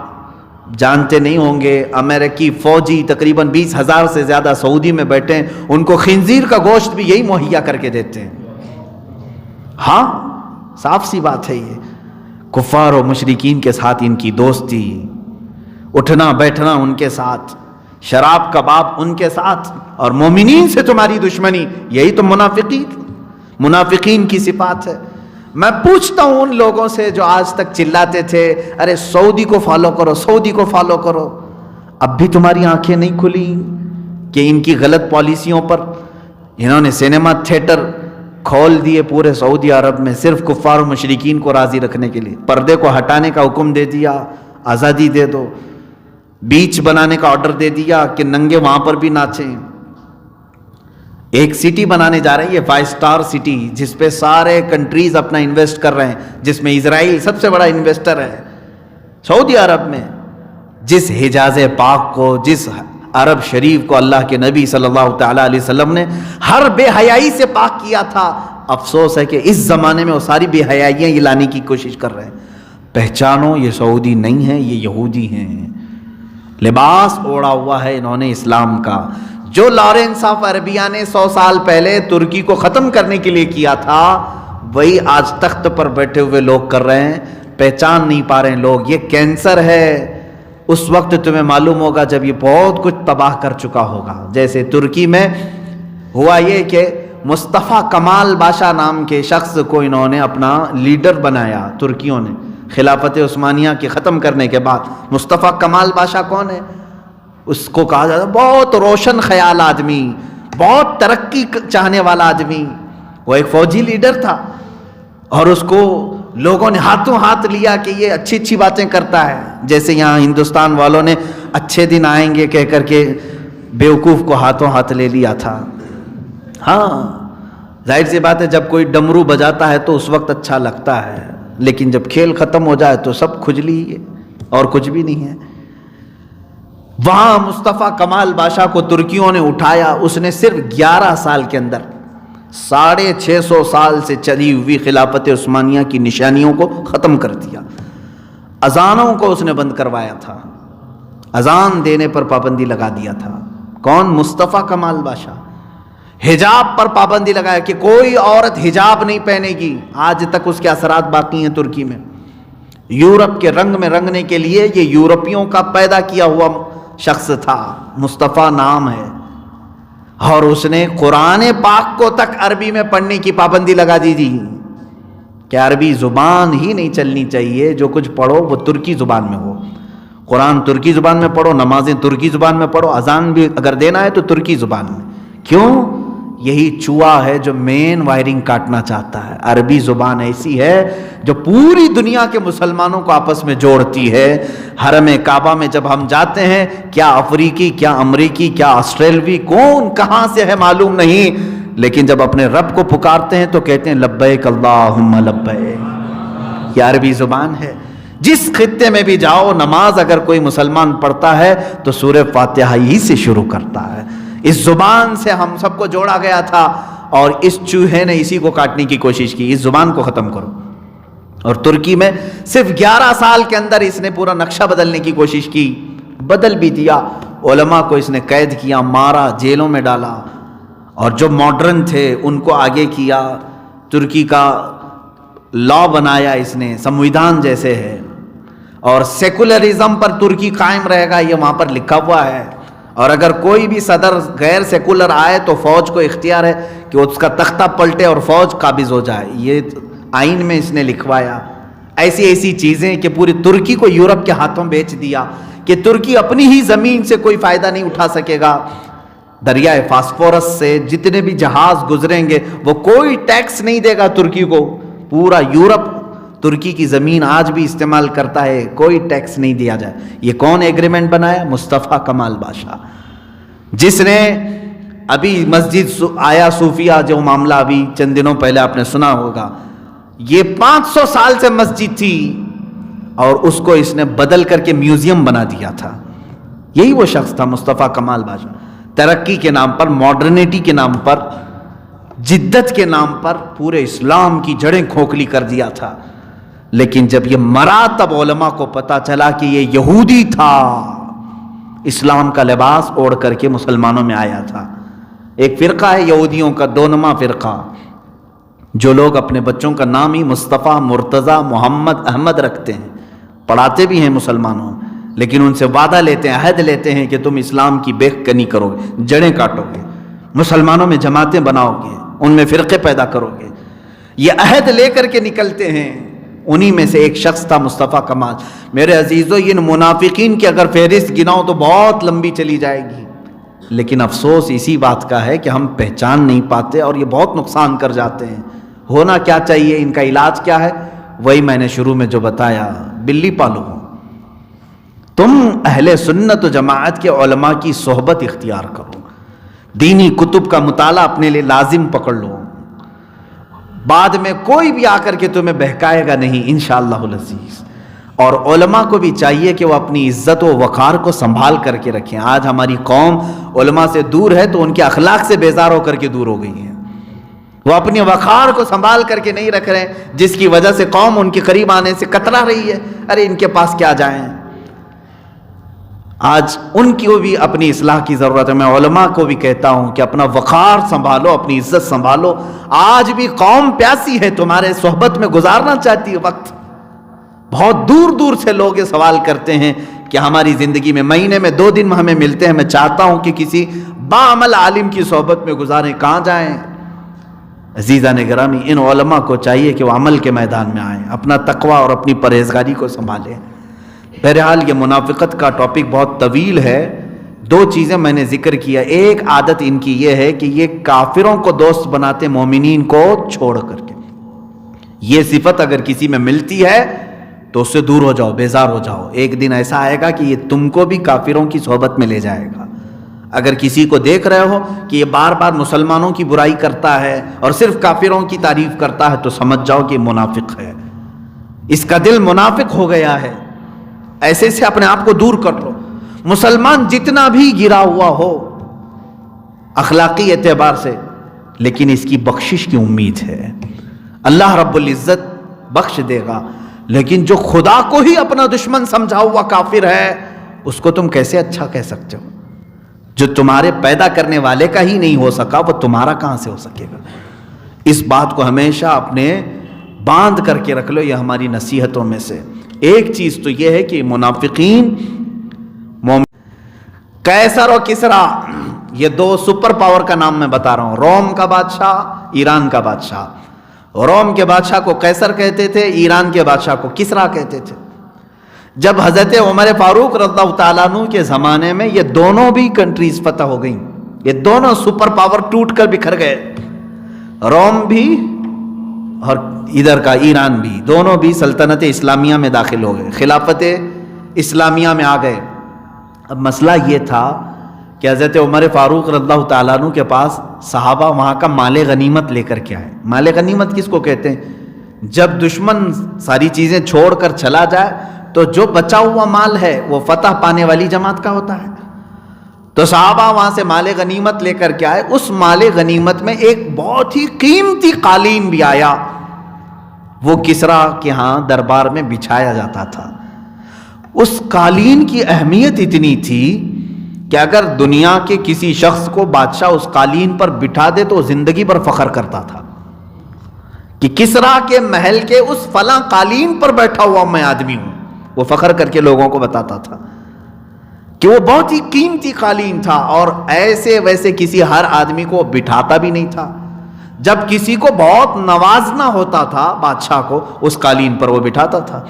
جانتے نہیں ہوں گے امریکی فوجی تقریباً 20,000 سے زیادہ سعودی میں بیٹھے ہیں، ان کو خنزیر کا گوشت بھی یہی مہیا کر کے دیتے ہیں۔ ہاں صاف سی بات ہے، یہ کفار و مشرکین کے ساتھ ان کی دوستی، اٹھنا بیٹھنا ان کے ساتھ، شراب کباب ان کے ساتھ، اور مومنین سے تمہاری دشمنی، یہی تو منافقین کی صفات ہے۔ میں پوچھتا ہوں ان لوگوں سے جو آج تک چلاتے تھے ارے سعودی کو فالو کرو، سعودی کو فالو کرو، اب بھی تمہاری آنکھیں نہیں کھلی کہ ان کی غلط پالیسیوں پر؟ انہوں نے سینما تھیٹر کھول دیے پورے سعودی عرب میں صرف کفار و مشرکین کو راضی رکھنے کے لیے، پردے کو ہٹانے کا حکم دے دیا، آزادی دے دو، بیچ بنانے کا آرڈر دے دیا کہ ننگے وہاں پر بھی ناچیں۔ ایک سٹی بنانے جا رہے ہیں، یہ 5 اسٹار سٹی، جس پہ سارے کنٹریز اپنا انویسٹ کر رہے ہیں، جس میں اسرائیل سب سے بڑا انویسٹر ہے سعودی عرب میں۔ جس حجاز پاک کو، جس عرب شریف کو اللہ کے نبی صلی اللہ تعالیٰ علیہ وسلم نے ہر بے حیائی سے پاک کیا تھا، افسوس ہے کہ اس زمانے میں وہ ساری بے حیائیاں یہ لانے کی کوشش کر رہے ہیں۔ پہچانو یہ سعودی نہیں ہیں، یہ یہودی ہیں، لباس اوڑا ہوا ہے انہوں نے اسلام کا۔ جو لارنس آف عربیہ نے 100 سال پہلے ترکی کو ختم کرنے کے لیے کیا تھا، وہی آج تخت پر بیٹھے ہوئے لوگ کر رہے ہیں، پہچان نہیں پا رہے ہیں لوگ۔ یہ کینسر ہے، اس وقت تمہیں معلوم ہوگا جب یہ بہت کچھ تباہ کر چکا ہوگا۔ جیسے ترکی میں ہوا یہ کہ مصطفیٰ کمال باشا نام کے شخص کو انہوں نے اپنا لیڈر بنایا، ترکیوں نے خلافت عثمانیہ کے ختم کرنے کے بعد۔ مصطفیٰ کمال باشا کون ہے؟ اس کو کہا جاتا ہے بہت روشن خیال آدمی، بہت ترقی چاہنے والا آدمی۔ وہ ایک فوجی لیڈر تھا، اور اس کو لوگوں نے ہاتھوں ہاتھ لیا کہ یہ اچھی اچھی باتیں کرتا ہے، جیسے یہاں ہندوستان والوں نے اچھے دن آئیں گے کہہ کر کے بیوقوف کو ہاتھوں ہاتھ لے لیا تھا۔ ہاں ظاہر سی بات ہے، جب کوئی ڈمرو بجاتا ہے تو اس وقت اچھا لگتا ہے، لیکن جب کھیل ختم ہو جائے تو سب کھجلی ہے اور کچھ بھی نہیں ہے۔ وہاں مصطفیٰ کمال باشا کو ترکیوں نے اٹھایا، اس نے صرف 11 سال کے اندر 650 سال سے چلی ہوئی خلافت عثمانیہ کی نشانیوں کو ختم کر دیا۔ اذانوں کو اس نے بند کروایا تھا، اذان دینے پر پابندی لگا دیا تھا۔ کون؟ مصطفیٰ کمال باشا۔ حجاب پر پابندی لگایا کہ کوئی عورت حجاب نہیں پہنے گی، آج تک اس کے اثرات باقی ہیں ترکی میں۔ یورپ کے رنگ میں رنگنے کے لیے یہ یورپیوں کا پیدا کیا ہوا شخص تھا، مصطفیٰ نام ہے، اور اس نے قرآن پاک کو تک عربی میں پڑھنے کی پابندی لگا دی تھی کہ عربی زبان ہی نہیں چلنی چاہیے، جو کچھ پڑھو وہ ترکی زبان میں ہو، قرآن ترکی زبان میں پڑھو، نمازیں ترکی زبان میں پڑھو، اذان بھی اگر دینا ہے تو ترکی زبان میں۔ کیوں؟ یہی چوہا ہے جو مین وائرنگ کاٹنا چاہتا ہے۔ عربی زبان ایسی ہے جو پوری دنیا کے مسلمانوں کو آپس میں جوڑتی ہے۔ حرم کعبہ میں جب ہم جاتے ہیں، کیا افریقی، کیا امریکی، کیا آسٹریلوی، کون کہاں سے ہے معلوم نہیں، لیکن جب اپنے رب کو پکارتے ہیں تو کہتے ہیں لبیک اللہم لبیک۔ یہ عربی زبان ہے۔ جس خطے میں بھی جاؤ نماز اگر کوئی مسلمان پڑھتا ہے تو سورہ فاتحہ ہی سے شروع کرتا ہے۔ اس زبان سے ہم سب کو جوڑا گیا تھا اور اس چوہے نے اسی کو کاٹنے کی کوشش کی، اس زبان کو ختم کرو۔ اور ترکی میں صرف 11 سال کے اندر اس نے پورا نقشہ بدلنے کی کوشش کی، بدل بھی دیا۔ علماء کو اس نے قید کیا، مارا، جیلوں میں ڈالا، اور جو ماڈرن تھے ان کو آگے کیا۔ ترکی کا لا بنایا اس نے، سمویدھان جیسے ہے، اور سیکولرزم پر ترکی قائم رہے گا، یہ وہاں پر لکھا ہوا ہے۔ اور اگر کوئی بھی صدر غیر سیکولر آئے تو فوج کو اختیار ہے کہ اس کا تختہ پلٹے اور فوج قابض ہو جائے، یہ آئین میں اس نے لکھوایا۔ ایسی ایسی چیزیں کہ پوری ترکی کو یورپ کے ہاتھوں بیچ دیا کہ ترکی اپنی ہی زمین سے کوئی فائدہ نہیں اٹھا سکے گا۔ دریائے فاسفورس سے جتنے بھی جہاز گزریں گے وہ کوئی ٹیکس نہیں دے گا ترکی کو۔ پورا یورپ ترکی کی زمین آج بھی استعمال کرتا ہے، کوئی ٹیکس نہیں دیا جائے۔ یہ کون ایگریمنٹ بنایا؟ مصطفیٰ کمال بادشاہ، جس نے ابھی مسجد آیا صوفیہ جو معاملہ ابھی چند دنوں پہلے آپ نے سنا ہوگا، یہ 500 سال سے مسجد تھی اور اس کو اس نے بدل کر کے میوزیم بنا دیا تھا۔ یہی وہ شخص تھا مصطفیٰ کمال بادشاہ۔ ترقی کے نام پر، ماڈرنیٹی کے نام پر، جدت کے نام پر پورے اسلام کی جڑیں کھوکھلی کر دیا تھا۔ لیکن جب یہ مرا تب علماء کو پتا چلا کہ یہ یہودی تھا، اسلام کا لباس اوڑھ کر کے مسلمانوں میں آیا تھا۔ ایک فرقہ ہے یہودیوں کا، دونما فرقہ، جو لوگ اپنے بچوں کا نام ہی مصطفیٰ، مرتضیٰ، محمد، احمد رکھتے ہیں، پڑھاتے بھی ہیں مسلمانوں، لیکن ان سے وعدہ لیتے ہیں، عہد لیتے ہیں کہ تم اسلام کی بیخ کنی کرو گے، جڑیں کاٹو گے، مسلمانوں میں جماعتیں بناؤ گے، ان میں فرقے پیدا کرو گے۔ یہ عہد لے کر کے نکلتے ہیں۔ انہی میں سے ایک شخص تھا مصطفیٰ کمال۔ میرے عزیزو، یہ منافقین کی اگر فہرست گناؤ تو بہت لمبی چلی جائے گی، لیکن افسوس اسی بات کا ہے کہ ہم پہچان نہیں پاتے اور یہ بہت نقصان کر جاتے ہیں۔ ہونا کیا چاہیے، ان کا علاج کیا ہے؟ وہی میں نے شروع میں جو بتایا، بلی پالو۔ تم اہل سنت و جماعت کے علماء کی صحبت اختیار کرو، دینی کتب کا مطالعہ اپنے لیے لازم پکڑ لو، بعد میں کوئی بھی آ کر کے تمہیں بہکائے گا نہیں انشاءاللہ العزیز۔ اور علماء کو بھی چاہیے کہ وہ اپنی عزت و وقار کو سنبھال کر کے رکھیں۔ آج ہماری قوم علماء سے دور ہے تو ان کے اخلاق سے بیزار ہو کر کے دور ہو گئی ہے، وہ اپنی وقار کو سنبھال کر کے نہیں رکھ رہے ہیں، جس کی وجہ سے قوم ان کے قریب آنے سے کترا رہی ہے۔ ارے ان کے پاس کیا جائیں؟ آج ان کی بھی اپنی اصلاح کی ضرورت ہے۔ میں علماء کو بھی کہتا ہوں کہ اپنا وقار سنبھالو، اپنی عزت سنبھالو۔ آج بھی قوم پیاسی ہے، تمہارے صحبت میں گزارنا چاہتی ہے وقت۔ بہت دور دور سے لوگ یہ سوال کرتے ہیں کہ ہماری زندگی میں مہینے میں 2 دن ہمیں ملتے ہیں، میں چاہتا ہوں کہ کسی باعمل عالم کی صحبت میں گزاریں، کہاں جائیں؟ عزیزان گرامی، ان علماء کو چاہیے کہ وہ عمل کے میدان میں آئیں، اپنا تقوی اور اپنی پرہیزگاری کو سنبھالیں۔ بہرحال یہ منافقت کا ٹاپک بہت طویل ہے۔ 2 چیزیں میں نے ذکر کیا۔ ایک عادت ان کی یہ ہے کہ یہ کافروں کو دوست بناتے مومنین کو چھوڑ کر کے۔ یہ صفت اگر کسی میں ملتی ہے تو اس سے دور ہو جاؤ، بیزار ہو جاؤ۔ ایک دن ایسا آئے گا کہ یہ تم کو بھی کافروں کی صحبت میں لے جائے گا۔ اگر کسی کو دیکھ رہے ہو کہ یہ بار بار مسلمانوں کی برائی کرتا ہے اور صرف کافروں کی تعریف کرتا ہے تو سمجھ جاؤ کہ یہ منافق ہے، اس کا دل منافق ہو گیا ہے۔ ایسے سے اپنے آپ کو دور کر لو۔ مسلمان جتنا بھی گرا ہوا ہو اخلاقی اعتبار سے، لیکن اس کی بخشش کی امید ہے، اللہ رب العزت بخش دے گا۔ لیکن جو خدا کو ہی اپنا دشمن سمجھا ہوا کافر ہے، اس کو تم کیسے اچھا کہہ سکتے ہو؟ جو تمہارے پیدا کرنے والے کا ہی نہیں ہو سکا وہ تمہارا کہاں سے ہو سکے گا؟ اس بات کو ہمیشہ اپنے باندھ کر کے رکھ لو۔ یہ ہماری نصیحتوں میں سے ایک چیز تو یہ ہے کہ منافقین قیصر اور کسرا، یہ 2 سپر پاور کا نام میں بتا رہا ہوں، روم کا بادشاہ، ایران کا بادشاہ۔ روم کے بادشاہ کو قیصر کہتے تھے، ایران کے بادشاہ کو کسرا کہتے تھے۔ جب حضرت عمر فاروق رضی اللہ تعالیٰ عنہ کے زمانے میں یہ دونوں بھی کنٹریز فتح ہو گئیں، یہ دونوں سپر پاور ٹوٹ کر بکھر گئے، روم بھی اور ادھر کا ایران بھی، دونوں بھی سلطنت اسلامیہ میں داخل ہو گئے، خلافت اسلامیہ میں آ گئے۔ اب مسئلہ یہ تھا کہ حضرت عمر فاروق رضی اللہ تعالیٰ عنہ کے پاس صحابہ وہاں کا مال غنیمت لے کر کے آئے۔ مال غنیمت کس کو کہتے ہیں؟ جب دشمن ساری چیزیں چھوڑ کر چلا جائے تو جو بچا ہوا مال ہے وہ فتح پانے والی جماعت کا ہوتا ہے. تو صحابہ وہاں سے مال غنیمت لے کر کے آئے. اس مال غنیمت میں ایک بہت ہی قیمتی قالین بھی آیا. وہ کسریٰ کے ہاں دربار میں بچھایا جاتا تھا. اس قالین کی اہمیت اتنی تھی کہ اگر دنیا کے کسی شخص کو بادشاہ اس قالین پر بٹھا دے تو زندگی پر فخر کرتا تھا کہ کسریٰ کے محل کے اس فلاں قالین پر بیٹھا ہوا میں آدمی ہوں. وہ فخر کر کے لوگوں کو بتاتا تھا کہ وہ بہت ہی قیمتی قالین تھا، اور ایسے ویسے کسی ہر آدمی کو بٹھاتا بھی نہیں تھا. جب کسی کو بہت نوازنا ہوتا تھا بادشاہ کو، اس قالین پر وہ بٹھاتا تھا.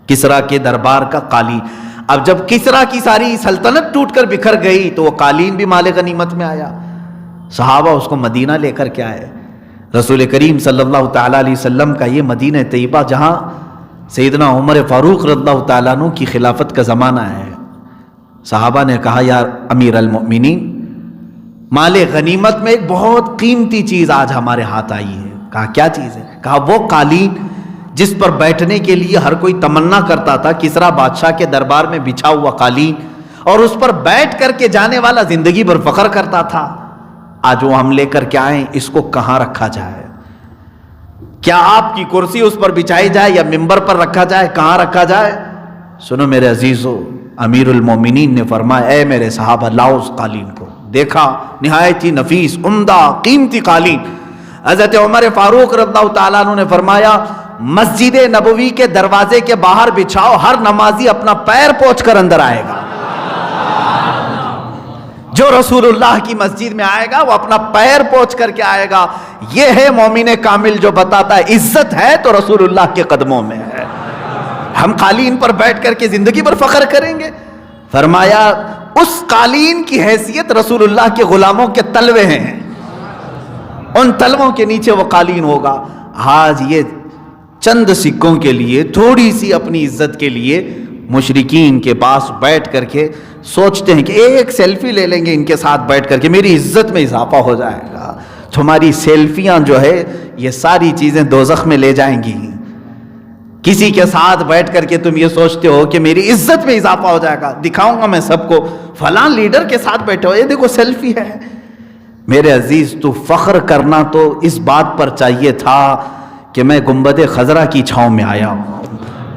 کسریٰ کے دربار کا قالین. اب جب کسریٰ کی ساری سلطنت ٹوٹ کر بکھر گئی تو وہ قالین بھی مال غنیمت میں آیا. صحابہ اس کو مدینہ لے کر کے آئے. رسول کریم صلی اللہ تعالیٰ علیہ وسلم کا یہ مدینہ طیبہ جہاں سیدنا عمر فاروق رضی اللہ تعالیٰ عنہ کی خلافت کا زمانہ ہے. صحابہ نے کہا یا امیر المؤمنین، مال غنیمت میں ایک بہت قیمتی چیز آج ہمارے ہاتھ آئی ہے. کہا کیا چیز ہے؟ کہا وہ قالین جس پر بیٹھنے کے لیے ہر کوئی تمنا کرتا تھا، کسریٰ بادشاہ کے دربار میں بچھا ہوا قالین، اور اس پر بیٹھ کر کے جانے والا زندگی پر فخر کرتا تھا. آج وہ ہم لے کر کے آئیں. اس کو کہاں رکھا جائے؟ کیا آپ کی کرسی اس پر بچھائی جائے یا منبر پر رکھا جائے؟ کہاں رکھا جائے؟ سنو میرے عزیزو، امیر المومنین نے فرمایا اے میرے صحابہ لاؤ اس قالین کو. دیکھا نہایت ہی نفیس عمدہ قیمتی قالین. حضرت عمر فاروق رضی اللہ تعالیٰ عنہ نے فرمایا مسجد نبوی کے دروازے کے باہر بچھاؤ، ہر نمازی اپنا پیر پوچھ کر اندر آئے گا. جو رسول اللہ کی مسجد میں آئے گا وہ اپنا پیر پوچھ کر کے آئے گا. یہ ہے مومن کامل جو بتاتا ہے عزت ہے تو رسول اللہ کے قدموں میں ہے. ہم قالین پر بیٹھ کر کے زندگی پر فخر کریں گے؟ فرمایا اس قالین کی حیثیت رسول اللہ کے غلاموں کے تلوے ہیں، ان تلووں کے نیچے وہ قالین ہوگا. آج یہ چند سکوں کے لیے، تھوڑی سی اپنی عزت کے لیے مشرکین کے پاس بیٹھ کر کے سوچتے ہیں کہ ایک سیلفی لے لیں گے ان کے ساتھ بیٹھ کر کے میری عزت میں اضافہ ہو جائے گا. تمہاری سیلفیاں جو ہے یہ ساری چیزیں دوزخ میں لے جائیں گی. کسی کے ساتھ بیٹھ کر کے تم یہ سوچتے ہو کہ میری عزت میں اضافہ ہو جائے گا، دکھاؤں گا میں سب کو فلاں لیڈر کے ساتھ بیٹھے ہو، یہ دیکھو سیلفی ہے. میرے عزیز تو فخر کرنا تو اس بات پر چاہیے تھا کہ میں گنبد خضرا کی چھاؤں میں آیا ہوں،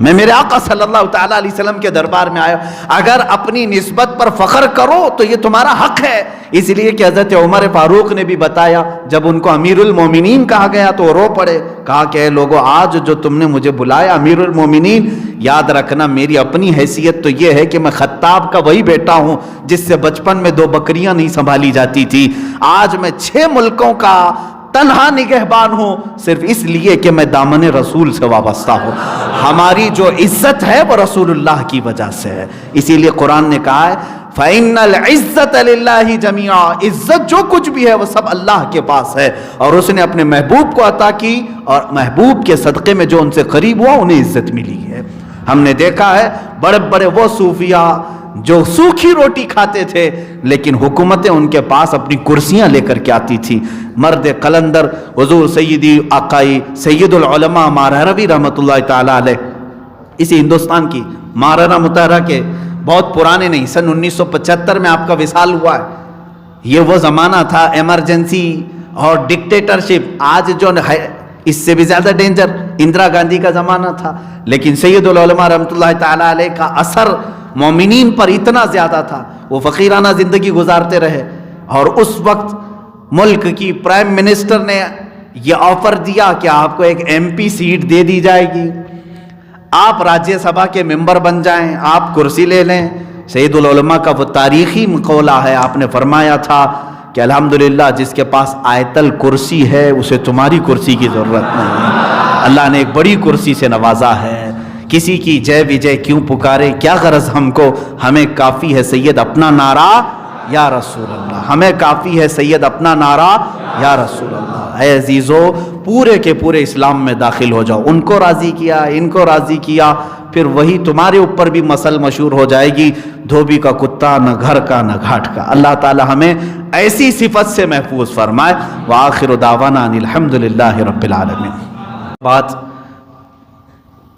میں میرے آقا صلی اللہ تعالیٰ علیہ وسلم کے دربار میں آیا. اگر اپنی نسبت پر فخر کرو تو یہ تمہارا حق ہے. اس لیے کہ حضرت عمر فاروق نے بھی بتایا، جب ان کو امیر المومنین کہا گیا تو وہ رو پڑے. کہا کہ اے لوگو، آج جو تم نے مجھے بلایا امیر المومنین، یاد رکھنا میری اپنی حیثیت تو یہ ہے کہ میں خطاب کا وہی بیٹا ہوں جس سے بچپن میں 2 بکریاں نہیں سنبھالی جاتی تھی. آج میں 6 ملکوں کا تنہا نگہبان ہوں، صرف اس لیے کہ میں دامن رسول سے وابستہ ہوں. ہماری جو عزت ہے وہ رسول اللہ کی وجہ سے ہے. اسی لیے قرآن نے کہا ہے فَإِنَّ الْعِزَّةَ لِلَّهِ جَمِيعًا، عزت جو کچھ بھی ہے وہ سب اللہ کے پاس ہے، اور اس نے اپنے محبوب کو عطا کی، اور محبوب کے صدقے میں جو ان سے قریب ہوا انہیں عزت ملی ہے. ہم نے دیکھا ہے بڑے بڑے وہ صوفیاء جو سوکھی روٹی کھاتے تھے لیکن حکومتیں ان کے پاس اپنی کرسیاں لے کر کے آتی تھی. مرد قلندر حضور سیدی آقائی سید العلماء ماہروی رحمۃ اللہ تعالیٰ علیہ، اسی ہندوستان کی مہارانا متحرہ کے بہت پرانے نہیں، سن 1975 میں آپ کا وصال ہوا ہے. یہ وہ زمانہ تھا ایمرجنسی اور ڈکٹیٹرشپ، آج جو ہے اس سے بھی زیادہ ڈینجر اندرا گاندھی کا زمانہ تھا. لیکن سید العلماء رحمۃ اللہ تعالیٰ علیہ کا اثر مومنین پر اتنا زیادہ تھا، وہ فقیرانہ زندگی گزارتے رہے. اور اس وقت ملک کی پرائم منسٹر نے یہ آفر دیا کہ آپ کو ایک MP سیٹ دے دی جائے گی، آپ راجیہ سبھا کے ممبر بن جائیں، آپ کرسی لے لیں. سید العلماء کا وہ تاریخی مقولہ ہے، آپ نے فرمایا تھا کہ الحمدللہ جس کے پاس آیت الکرسی ہے اسے تمہاری کرسی کی ضرورت نہیں ہے، اللہ نے ایک بڑی کرسی سے نوازا ہے. کسی کی جے وجے کیوں پکارے، کیا غرض ہم کو، ہمیں کافی ہے سید اپنا نعرہ یا رسول اللہ، ہمیں کافی ہے سید اپنا نعرہ یا رسول اللہ. اے عزیزو، پورے کے پورے اسلام میں داخل ہو جاؤ. ان کو راضی کیا، ان کو راضی کیا، پھر وہی تمہارے اوپر بھی مسل مشہور ہو جائے گی، دھوبی کا کتا نہ گھر کا نہ گھاٹ کا. اللہ تعالی ہمیں ایسی صفت سے محفوظ فرمائے. وآخر دعوانا ان الحمد للہ رب العالمین. بات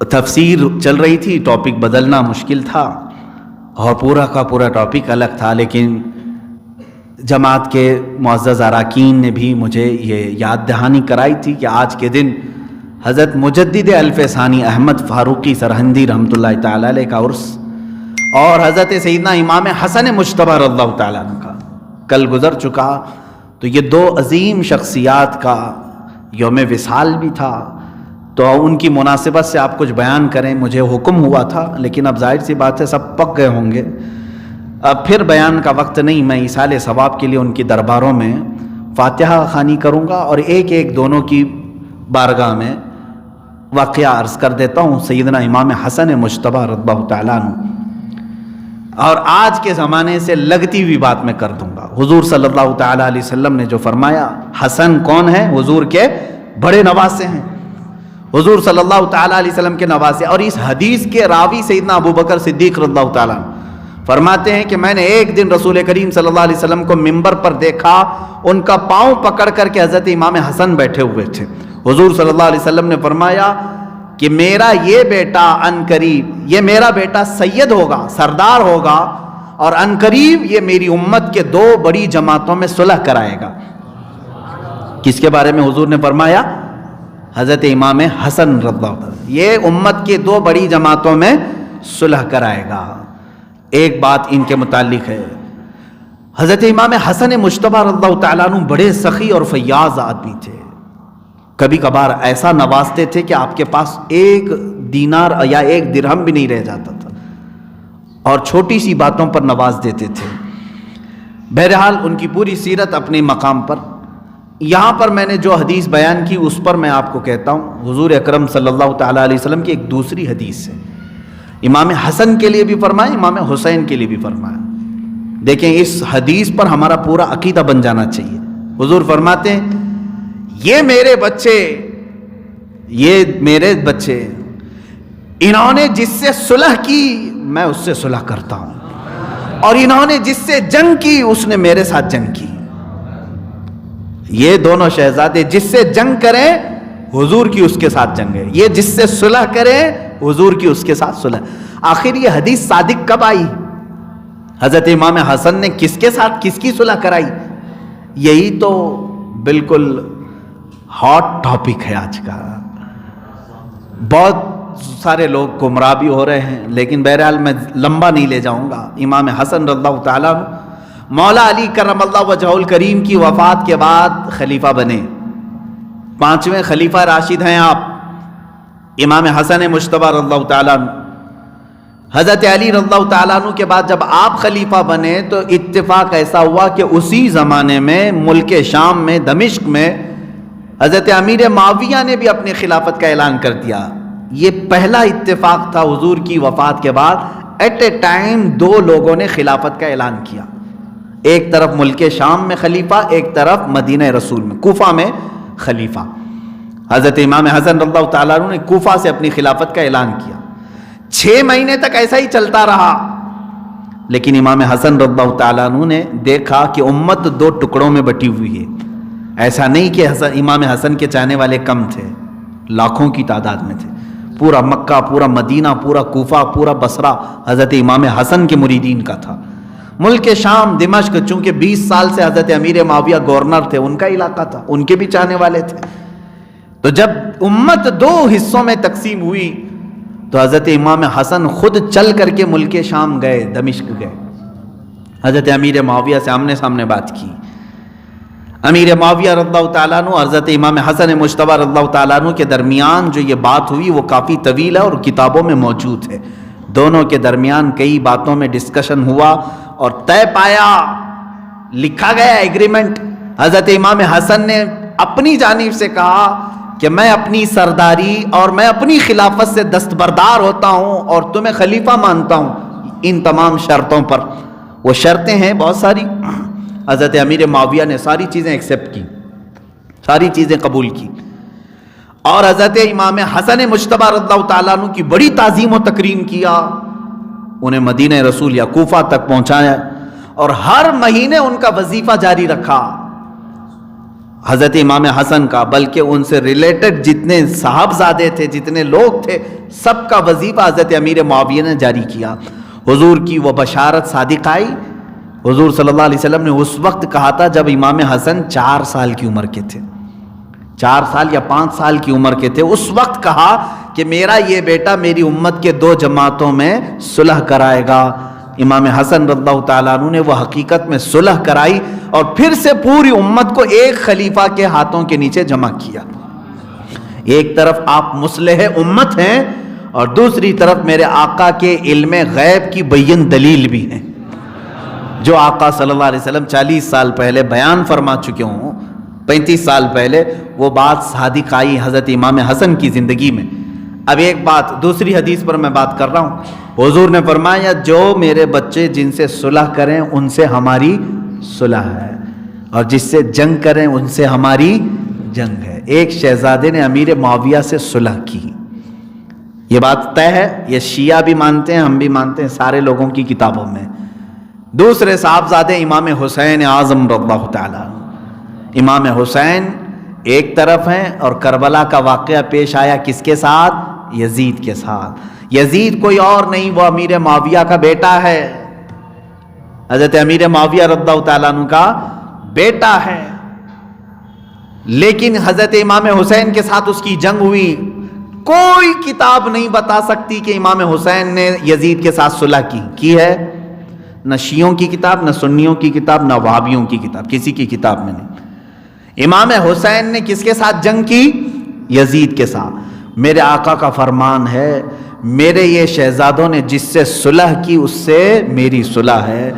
تفسیر چل رہی تھی، ٹاپک بدلنا مشکل تھا اور پورا کا پورا ٹاپک الگ تھا، لیکن جماعت کے معزز اراکین نے بھی مجھے یہ یاد دہانی کرائی تھی کہ آج کے دن حضرت مجدد الف ثانی احمد فاروقی سرہندی رحمۃ اللہ تعالی علیہ کا عرس اور حضرت سیدنا امام حسن مجتبی رضی اللہ تعالیٰ عنہ کا کل گزر چکا، تو یہ دو عظیم شخصیات کا یوم وصال بھی تھا، تو ان کی مناسبت سے آپ کچھ بیان کریں، مجھے حکم ہوا تھا، لیکن اب ظاہر سی بات ہے سب پک گئے ہوں گے، اب پھر بیان کا وقت نہیں، میں ایصال ثواب کے لیے ان کی درباروں میں فاتحہ خوانی کروں گا اور ایک ایک دونوں کی بارگاہ میں واقعہ عرض کر دیتا ہوں سیدنا امام حسن مجتبی رضی اللہ تعالیٰ عنہ، اور آج کے زمانے سے لگتی ہوئی بات میں کر دوں گا۔ حضور صلی اللہ تعالیٰ علیہ وسلم نے جو فرمایا، حسن کون ہے؟ حضور کے بڑے نواسے ہیں، حضور صلی اللہ تعالیٰ علیہ وسلم کے نواسے، اور اس حدیث کے راوی سیدنا ابو بکر صدیق رضی اللہ تعالیٰ عنہ فرماتے ہیں کہ میں نے ایک دن رسول کریم صلی اللہ علیہ وسلم کو منبر پر دیکھا، ان کا پاؤں پکڑ کر کے حضرت امام حسن بیٹھے ہوئے تھے۔ حضور صلی اللہ علیہ وسلم نے فرمایا کہ میرا یہ بیٹا عنقریب، یہ میرا بیٹا سید ہوگا، سردار ہوگا، اور عنقریب یہ میری امت کے دو بڑی جماعتوں میں صلح کرائے گا۔ کس کے بارے میں حضور نے فرمایا؟ حضرت امام حسن رضی اللہ عنہ، یہ امت کے دو بڑی جماعتوں میں صلح کرائے گا۔ ایک بات ان کے متعلق ہے، حضرت امام حسن مجتبی رضی اللہ تعالیٰ عنہ بڑے سخی اور فیاض آدمی تھے، کبھی کبھار ایسا نوازتے تھے کہ آپ کے پاس ایک دینار یا ایک درہم بھی نہیں رہ جاتا تھا، اور چھوٹی سی باتوں پر نواز دیتے تھے۔ بہرحال ان کی پوری سیرت اپنے مقام پر، یہاں پر میں نے جو حدیث بیان کی اس پر میں آپ کو کہتا ہوں، حضور اکرم صلی اللہ تعالیٰ علیہ وسلم کی ایک دوسری حدیث ہے، امام حسن کے لیے بھی فرمایا، امام حسین کے لیے بھی فرمایا۔ دیکھیں اس حدیث پر ہمارا پورا عقیدہ بن جانا چاہیے۔ حضور فرماتے ہیں یہ میرے بچے انہوں نے جس سے صلح کی میں اس سے صلح کرتا ہوں، اور انہوں نے جس سے جنگ کی اس نے میرے ساتھ جنگ کی۔ یہ دونوں شہزادے جس سے جنگ کریں حضور کی اس کے ساتھ جنگ ہے، یہ جس سے صلح کریں حضور کی اس کے ساتھ صلح۔ آخر یہ حدیث صادق کب آئی؟ حضرت امام حسن نے کس کے ساتھ کس کی صلح کرائی؟ یہی تو بالکل ہاٹ ٹاپک ہے آج کا۔ بہت سارے لوگ گمراہ بھی ہو رہے ہیں، لیکن بہرحال میں لمبا نہیں لے جاؤں گا۔ امام حسن رضی اللہ تعالیٰ عنہ مولا علی کرم اللہ وجہہ الکریم کی وفات کے بعد خلیفہ بنے، 5ویں خلیفہ راشد ہیں آپ، امام حسن مجتبی رضی اللہ تعالیٰ عنہ۔ حضرت علی رضی اللہ تعالیٰ عنہ کے بعد جب آپ خلیفہ بنے تو اتفاق ایسا ہوا کہ اسی زمانے میں ملک شام میں دمشق میں حضرت امیر معاویہ نے بھی اپنی خلافت کا اعلان کر دیا۔ یہ پہلا اتفاق تھا حضور کی وفات کے بعد، ایٹ اے ٹائم دو لوگوں نے خلافت کا اعلان کیا، ایک طرف ملک شام میں خلیفہ، ایک طرف مدینہ رسول میں کوفہ میں خلیفہ۔ حضرت امام حسن رضی اللہ تعالیٰ عنہ نے کوفہ سے اپنی خلافت کا اعلان کیا، 6 مہینے تک ایسا ہی چلتا رہا، لیکن امام حسن رضی اللہ تعالیٰ عنہ نے دیکھا کہ امت 2 ٹکڑوں میں بٹی ہوئی ہے۔ ایسا نہیں کہ امام حسن کے چاہنے والے کم تھے، لاکھوں کی تعداد میں تھے، پورا مکہ، پورا مدینہ، پورا کوفہ، پورا بصرہ حضرت امام حسن کے مریدین کا تھا۔ ملک شام دمشق چونکہ 20 سال سے حضرت امیر معاویہ گورنر تھے، ان کا علاقہ تھا، ان کے بھی چاہنے والے تھے۔ تو جب امت 2 حصوں میں تقسیم ہوئی تو حضرت امام حسن خود چل کر کے ملک شام گئے، دمشق گئے، حضرت امیر معاویہ سے آمنے سامنے بات کی۔ امیر معاویہ رضی اللہ تعالیٰ عنہ حضرت امام حسن مجتبی رضی اللہ تعالیٰ عنہ کے درمیان جو یہ بات ہوئی وہ کافی طویل ہے اور کتابوں میں موجود ہے۔ دونوں کے درمیان کئی باتوں میں ڈسکشن ہوا اور طے پایا، لکھا گیا ایگریمنٹ۔ حضرت امام حسن نے اپنی جانب سے کہا کہ میں اپنی سرداری اور میں اپنی خلافت سے دستبردار ہوتا ہوں اور تمہیں خلیفہ مانتا ہوں ان تمام شرطوں پر۔ وہ شرطیں ہیں بہت ساری، حضرت امیر معاویہ نے ساری چیزیں ایکسیپٹ کی، ساری چیزیں قبول کی، اور حضرت امام حسن مجتبی رضی اللہ تعالیٰ عنہ کی بڑی تعظیم و تکریم کیا، انہیں مدینہ رسول یا کوفہ تک پہنچایا، اور ہر مہینے ان کا وظیفہ جاری رکھا۔ حضرت امام حسن کا بلکہ ان سے ریلیٹڈ جتنے صاحبزادے تھے، جتنے لوگ تھے، سب کا وظیفہ حضرت امیر معاویہ نے جاری کیا۔ حضور کی وہ بشارت صادق آئی۔ حضور صلی اللہ علیہ وسلم نے اس وقت کہا تھا جب امام حسن 4 سال کی عمر کے تھے، 4 سال یا 5 سال کی عمر کے تھے، اس وقت کہا کہ میرا یہ بیٹا میری امت کے 2 جماعتوں میں صلح کرائے گا۔ امام حسن رضی اللہ تعالیٰ عنہ نے وہ حقیقت میں صلح کرائی اور پھر سے پوری امت کو ایک خلیفہ کے ہاتھوں کے نیچے جمع کیا۔ ایک طرف آپ مصلح امت ہیں اور دوسری طرف میرے آقا کے علم غیب کی بین دلیل بھی ہیں، جو آقا صلی اللہ علیہ وسلم 40 سال پہلے بیان فرما چکے ہوں، 35 سال پہلے وہ بات صادق آئی حضرت امام حسن کی زندگی میں۔ اب ایک بات دوسری حدیث پر میں بات کر رہا ہوں۔ حضور نے فرمایا جو میرے بچے جن سے صلح کریں ان سے ہماری صلح ہے، اور جس سے جنگ کریں ان سے ہماری جنگ ہے۔ ایک شہزادے نے امیر معاویہ سے صلح کی، یہ بات طے ہے، یہ شیعہ بھی مانتے ہیں، ہم بھی مانتے ہیں، سارے لوگوں کی کتابوں میں۔ دوسرے صاحبزادے امام حسین اعظم رضی اللہ تعالیٰ، امام حسین ایک طرف ہیں اور کربلا کا واقعہ پیش آیا کس کے ساتھ؟ یزید کے ساتھ۔ یزید کوئی اور نہیں، وہ امیر معاویہ کا بیٹا ہے، حضرت امیر معاویہ رضی اللہ تعالیٰ عنہ کا بیٹا ہے، لیکن حضرت امام حسین کے ساتھ اس کی جنگ ہوئی۔ کوئی کتاب نہیں بتا سکتی کہ امام حسین نے یزید کے ساتھ صلح کی ہے، نہ شیعوں کی کتاب، نہ سنیوں کی کتاب، نہ وہابیوں کی کتاب، کسی کی کتاب میں نہیں۔ امام حسین نے کس کے ساتھ جنگ کی؟ یزید کے ساتھ۔ میرے آقا کا فرمان ہے میرے یہ شہزادوں نے جس سے صلح کی اس سے میری صلح ہے،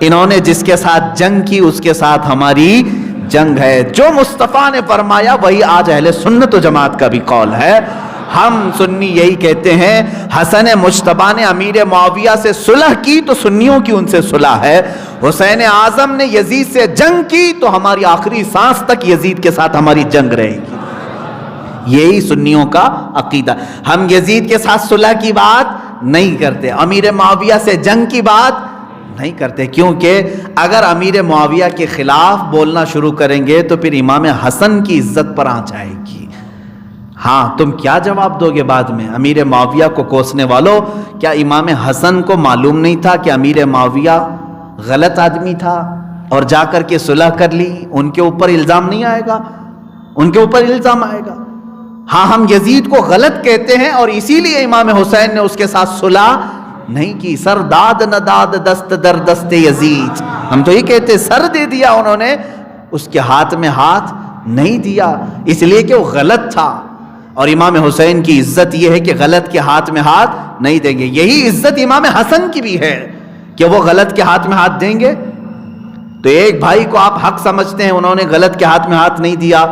انہوں نے جس کے ساتھ جنگ کی اس کے ساتھ ہماری جنگ ہے۔ جو مصطفیٰ نے فرمایا وہی آج اہل سنت و جماعت کا بھی قول ہے۔ ہم سنی یہی کہتے ہیں حسن مجتبیٰ نے امیر معاویہ سے صلح کی تو سنیوں کی ان سے صلح ہے، حسین اعظم نے یزید سے جنگ کی تو ہماری آخری سانس تک یزید کے ساتھ ہماری جنگ رہے گی۔ یہی سنیوں کا عقیدہ۔ ہم یزید کے ساتھ صلح کی بات نہیں کرتے، امیر معاویہ سے جنگ کی بات نہیں کرتے، کیونکہ اگر امیر معاویہ کے خلاف بولنا شروع کریں گے تو پھر امام حسن کی عزت پر آنچ آئے گی۔ ہاں تم کیا جواب دو گے بعد میں؟ امیر معاویہ کو کوسنے والوں، کیا امام حسن کو معلوم نہیں تھا کہ امیر معاویہ غلط آدمی تھا اور جا کر کے صلح کر لی؟ ان کے اوپر الزام نہیں آئے گا، ان کے اوپر الزام آئے گا۔ ہاں ہم یزید کو غلط کہتے ہیں اور اسی لیے امام حسین نے اس کے ساتھ صلح نہیں کی۔ سر داد نہ داد دست در دست یزید، ہم تو یہ کہتے ہیں سر دے دیا انہوں نے، اس کے ہاتھ میں ہاتھ نہیں دیا، اس لیے کہ وہ غلط تھا۔ اور امام حسین کی عزت یہ ہے کہ غلط کے ہاتھ میں ہاتھ نہیں دیں گے۔ یہی عزت امام حسن کی بھی ہے کہ وہ غلط کے ہاتھ میں ہاتھ دیں گے۔ تو ایک بھائی کو آپ حق سمجھتے ہیں، انہوں نے غلط کے ہاتھ میں ہاتھ نہیں دیا،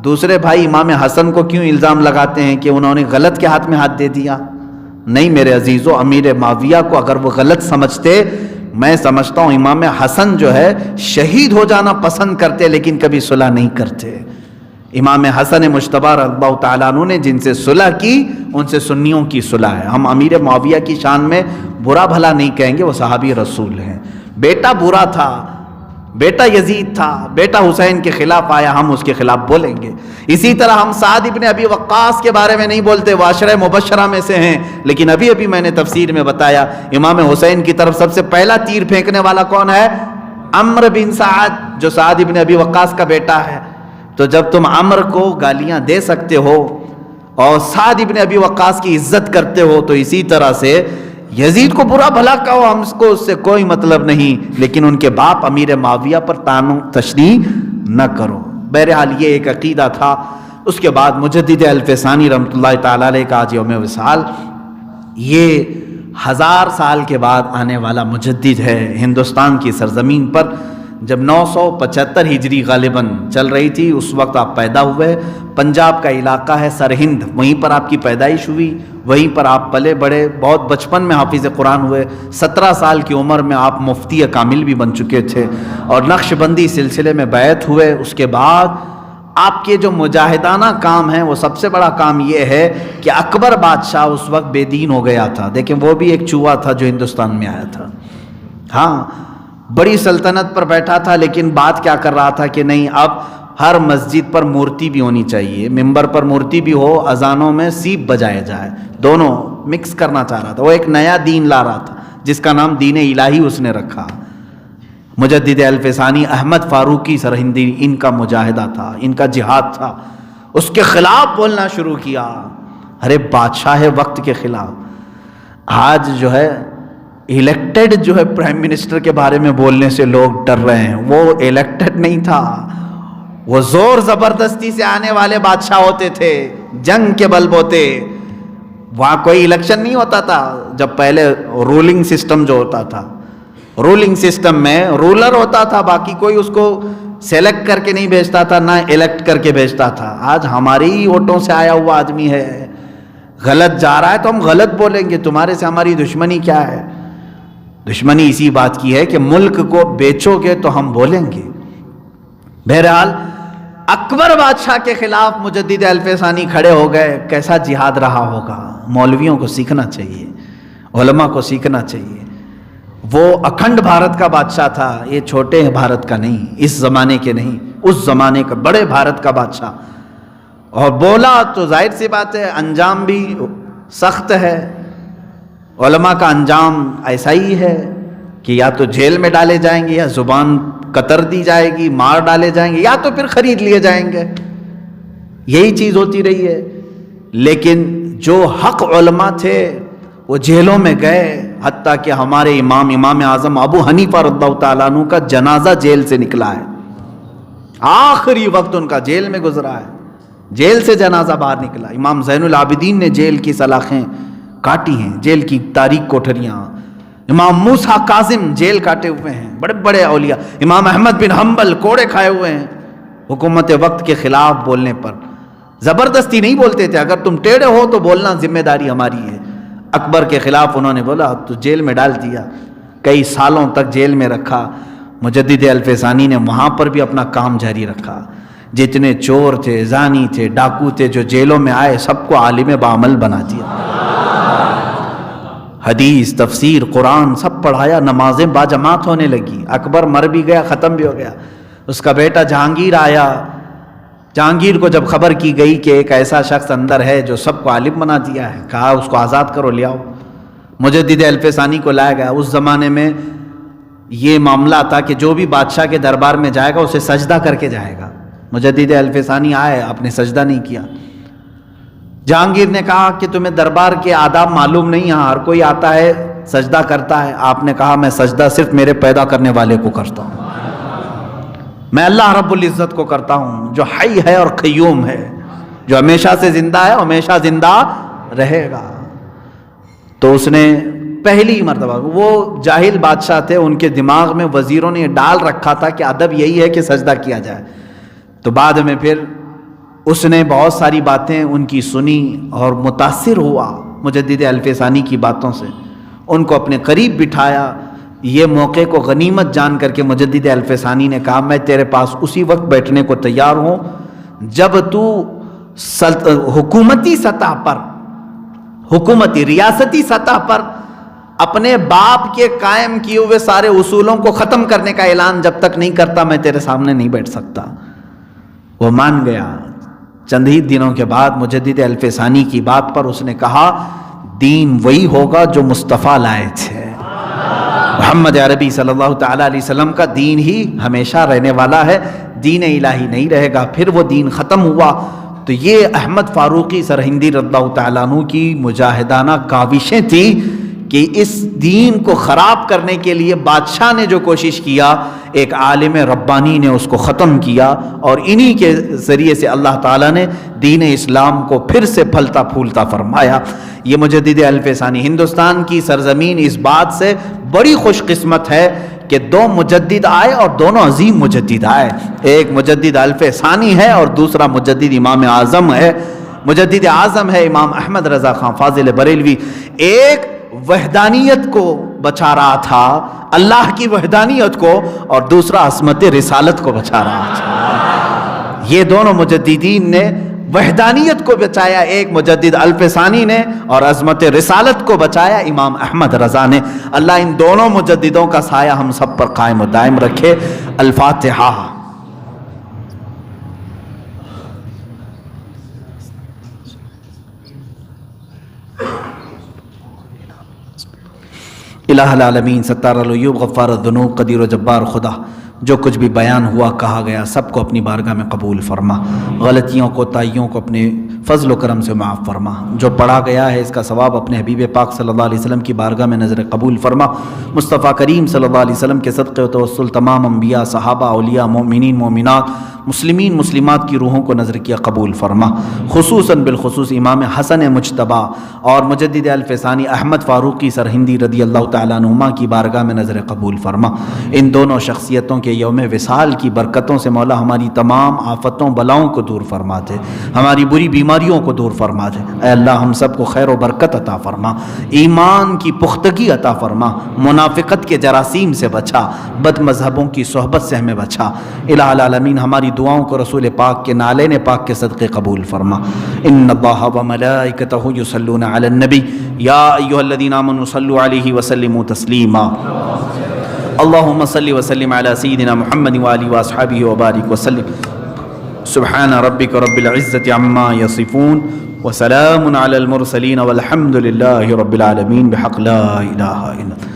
دوسرے بھائی امام حسن کو کیوں الزام لگاتے ہیں کہ انہوں نے غلط کے ہاتھ میں ہاتھ دے دیا؟ نہیں میرے عزیزو، امیر معاویہ کو اگر وہ غلط سمجھتے، میں سمجھتا ہوں امام حسن جو ہے شہید ہو جانا پسند کرتے لیکن کبھی صلح نہیں کرتے۔ امام حسن مجتبیٰ رضی اللہ تعالیٰ عنہ نے جن سے صلح کی ان سے سنیوں کی صلح ہے۔ ہم امیر معاویہ کی شان میں برا بھلا نہیں کہیں گے، وہ صحابی رسول ہیں۔ بیٹا برا تھا، بیٹا یزید تھا، بیٹا حسین کے خلاف آیا، ہم اس کے خلاف بولیں گے۔ اسی طرح ہم سعد ابن ابی وقاص کے بارے میں نہیں بولتے، وہ عشرہ مبشرہ میں سے ہیں، لیکن ابھی میں نے تفسیر میں بتایا امام حسین کی طرف سب سے پہلا تیر پھینکنے والا کون ہے؟ عمرو بن سعد، جو سعد ابن ابی وقاص کا بیٹا ہے۔ تو جب تم عمرو کو گالیاں دے سکتے ہو اور سعد ابن ابی وقاص کی عزت کرتے ہو، تو اسی طرح سے یزید کو برا بھلا کہو، ہم کو اس سے کوئی مطلب نہیں، لیکن ان کے باپ امیر معاویہ پر طعن و تشنیع نہ کرو۔ بہرحال یہ ایک عقیدہ تھا۔ اس کے بعد مجدد الفسانی رحمۃ اللہ تعالی علیہ کا آج یوم وصال، یہ 1000 سال کے بعد آنے والا مجدد ہے ہندوستان کی سرزمین پر۔ جب 975 ہجری غالباً چل رہی تھی، اس وقت آپ پیدا ہوئے۔ پنجاب کا علاقہ ہے سرہند، وہیں پر آپ کی پیدائش ہوئی، وہیں پر آپ پلے بڑے، بہت بچپن میں حافظ قرآن ہوئے۔ 17 سال کی عمر میں آپ مفتی کامل بھی بن چکے تھے اور نقش بندی سلسلے میں بیعت ہوئے۔ اس کے بعد آپ کے جو مجاہدانہ کام ہیں، وہ سب سے بڑا کام یہ ہے کہ اکبر بادشاہ اس وقت بے دین ہو گیا تھا۔ دیکھیں وہ بھی ایک چوہا تھا جو ہندوستان میں آیا تھا، ہاں بڑی سلطنت پر بیٹھا تھا، لیکن بات کیا کر رہا تھا کہ نہیں اب ہر مسجد پر مورتی بھی ہونی چاہیے، ممبر پر مورتی بھی ہو، اذانوں میں سیپ بجائے جائے، دونوں مکس کرنا چاہ رہا تھا۔ وہ ایک نیا دین لا رہا تھا جس کا نام دین الہی اس نے رکھا۔ مجدد الف ثانی احمد فاروقی سرہندی ان کا مجاہدہ تھا، ان کا جہاد تھا، اس کے خلاف بولنا شروع کیا، ارے بادشاہ وقت کے خلاف۔ آج جو ہے الیکٹڈ جو ہے پرائم منسٹر کے بارے میں بولنے سے لوگ ڈر رہے ہیں، وہ الیکٹڈ نہیں تھا، وہ زور زبردستی سے آنے والے بادشاہ ہوتے تھے، جنگ کے بل بوتے۔ وہاں کوئی الیکشن نہیں ہوتا تھا جب پہلے رولنگ سسٹم جو ہوتا تھا، رولنگ سسٹم میں رولر ہوتا تھا، باقی کوئی اس کو سیلیکٹ کر کے نہیں بھیجتا تھا، نہ الیکٹ کر کے بھیجتا تھا۔ آج ہماری ہی ووٹوں سے آیا ہوا آدمی ہے، غلط جا رہا ہے تو ہم غلط بولیں گے، تمہارے سے ہماری دشمنی کیا ہے؟ دشمنی اسی بات کی ہے کہ ملک کو بیچو گے تو ہم بولیں گے۔ بہرحال اکبر بادشاہ کے خلاف مجدد الف ثانی کھڑے ہو گئے۔ کیسا جہاد رہا ہوگا؟ مولویوں کو سیکھنا چاہیے، علماء کو سیکھنا چاہیے۔ وہ اکھنڈ بھارت کا بادشاہ تھا، یہ چھوٹے بھارت کا نہیں، اس زمانے کے نہیں، اس زمانے کا بڑے بھارت کا بادشاہ، اور بولا تو ظاہر سی بات ہے انجام بھی سخت ہے۔ علماء کا انجام ایسا ہی ہے کہ یا تو جیل میں ڈالے جائیں گے، یا زبان قطر دی جائے گی، مار ڈالے جائیں گے، یا تو پھر خرید لیے جائیں گے، یہی چیز ہوتی رہی ہے۔ لیکن جو حق علماء تھے وہ جیلوں میں گئے، حتیٰ کہ ہمارے امام اعظم ابو حنیفہ رضی اللہ تعالیٰ عنہ کا جنازہ جیل سے نکلا ہے، آخری وقت ان کا جیل میں گزرا ہے، جیل سے جنازہ باہر نکلا۔ امام زین العابدین نے جیل کی سلاخیں کاٹی ہیں، جیل کی تاریک کوٹھریاں۔ امام موسیٰ کاظم جیل کاٹے ہوئے ہیں، بڑے بڑے اولیاء۔ امام احمد بن حنبل کوڑے کھائے ہوئے ہیں حکومت وقت کے خلاف بولنے پر۔ زبردستی نہیں بولتے تھے، اگر تم ٹیڑے ہو تو بولنا ذمہ داری ہماری ہے۔ اکبر کے خلاف انہوں نے بولا تو جیل میں ڈال دیا، کئی سالوں تک جیل میں رکھا۔ مجدد الف ثانی نے وہاں پر بھی اپنا کام جاری رکھا۔ جتنے چور تھے، زانی تھے، ڈاکو تھے جو جیلوں میں آئے، سب کو عالم بعمل بنا دیا۔ حدیث، تفسیر، قرآن سب پڑھایا، نمازیں باجماعت ہونے لگی۔ اکبر مر بھی گیا، ختم بھی ہو گیا۔ اس کا بیٹا جہانگیر آیا، جہانگیر کو جب خبر کی گئی کہ ایک ایسا شخص اندر ہے جو سب کو عالم بنا دیا ہے، کہا اس کو آزاد کرو، لے آؤ۔ مجدد الف ثانی کو لایا گیا۔ اس زمانے میں یہ معاملہ تھا کہ جو بھی بادشاہ کے دربار میں جائے گا اسے سجدہ کر کے جائے گا۔ مجدد الف ثانی آئے، آپ نے سجدہ نہیں کیا۔ جہانگیر نے کہا کہ تمہیں دربار کے آداب معلوم نہیں، یہاں ہر کوئی آتا ہے سجدہ کرتا ہے۔ آپ نے کہا میں سجدہ صرف میرے پیدا کرنے والے کو کرتا ہوں، میں اللہ رب العزت کو کرتا ہوں جو حی ہے اور قیوم ہے، جو ہمیشہ سے زندہ ہے، ہمیشہ زندہ رہے گا۔ تو اس نے پہلی مرتبہ، وہ جاہل بادشاہ تھے، ان کے دماغ میں وزیروں نے ڈال رکھا تھا کہ ادب یہی ہے کہ سجدہ کیا جائے۔ تو بعد میں پھر اس نے بہت ساری باتیں ان کی سنی اور متاثر ہوا مجدد الف ثانی کی باتوں سے، ان کو اپنے قریب بٹھایا۔ یہ موقع کو غنیمت جان کر کے مجدد الف ثانی نے کہا میں تیرے پاس اسی وقت بیٹھنے کو تیار ہوں جب تو حکومتی سطح پر، حکومتی ریاستی سطح پر اپنے باپ کے قائم کیے ہوئے سارے اصولوں کو ختم کرنے کا اعلان جب تک نہیں کرتا میں تیرے سامنے نہیں بیٹھ سکتا۔ وہ مان گیا۔ چند ہی دنوں کے بعد مجدد الف ثانی کی بات پر اس نے کہا دین وہی ہوگا جو مصطفیٰ لائے تھے، محمد عربی صلی اللہ تعالیٰ علیہ وسلم کا دین ہی ہمیشہ رہنے والا ہے، دین الہی نہیں رہے گا۔ پھر وہ دین ختم ہوا۔ تو یہ احمد فاروقی سرہندی رضی اللہ تعالیٰ عنہ کی مجاہدانہ کاوشیں تھیں کہ اس دین کو خراب کرنے کے لیے بادشاہ نے جو کوشش کیا، ایک عالم ربانی نے اس کو ختم کیا، اور انہی کے ذریعے سے اللہ تعالیٰ نے دین اسلام کو پھر سے پھلتا پھولتا فرمایا۔ یہ مجدد الف ثانی، ہندوستان کی سرزمین اس بات سے بڑی خوش قسمت ہے کہ دو مجدد آئے اور دونوں عظیم مجدد آئے، ایک مجدد الف ثانی ہے اور دوسرا مجدد امام اعظم ہے۔ مجدد اعظم ہے امام احمد رضا خان فاضل بریلوی، ایک وحدانیت کو بچا رہا تھا، اللہ کی وحدانیت کو، اور دوسرا عصمت رسالت کو بچا رہا تھا۔ یہ دونوں مجددین نے وحدانیت کو بچایا، ایک مجدد الف ثانی نے، اور عظمت رسالت کو بچایا امام احمد رضا نے۔ اللہ ان دونوں مجددوں کا سایہ ہم سب پر قائم و دائم رکھے۔ الفاتحہ۔ الہ العالمین ستار العیوب غفار الذنوب قدیر و جبار خدا، جو کچھ بھی بیان ہوا کہا گیا سب کو اپنی بارگاہ میں قبول فرما، غلطیوں کو تائیوں کو اپنے فضل و کرم سے معاف فرما، جو پڑھا گیا ہے اس کا ثواب اپنے حبیب پاک صلی اللہ علیہ وسلم کی بارگاہ میں نظر قبول فرما، مصطفیٰ کریم صلی اللہ علیہ وسلم کے صدقے و توسل تمام انبیاء، صحابہ، اولیاء، مومنین، مومنات، مسلمین، مسلمات کی روحوں کو نظر کیا قبول فرما، خصوصاً بالخصوص امام حسن مجتبی اور مجدد الفسانی احمد فاروقی سرہندی رضی اللہ تعالیٰ عنہما کی بارگاہ میں نظر قبول فرما۔ ان دونوں شخصیتوں کے یوم وصال کی برکتوں سے مولا ہماری تمام آفتوں بلاؤں کو دور فرما دے، ہماری بری بیماریوں کو دور فرما دے۔ اے اللہ ہم سب کو خیر و برکت عطا فرما، ایمان کی پختگی عطا فرما، منافقت کے جراثیم سے بچا، بد مذہبوں کی صحبت سے ہمیں بچا۔ الہ العالمین ہماری دعاؤں کو رسول پاک کے نالین پاک کے صدقے قبول فرما۔ ان اللہ و ملائکتہ یصلون علی النبی یا ایھا الذین آمنوا صلوا علیہ وسلموا تسلیما۔ اللہم صل وسلم علی سیدنا محمد وآلہ واصحابہ وبارک وسلم۔ سبحان ربک رب العزة عما یصفون وسلام علی المرسلین والحمد للہ رب العالمین بحق لا الہ الا اللہ۔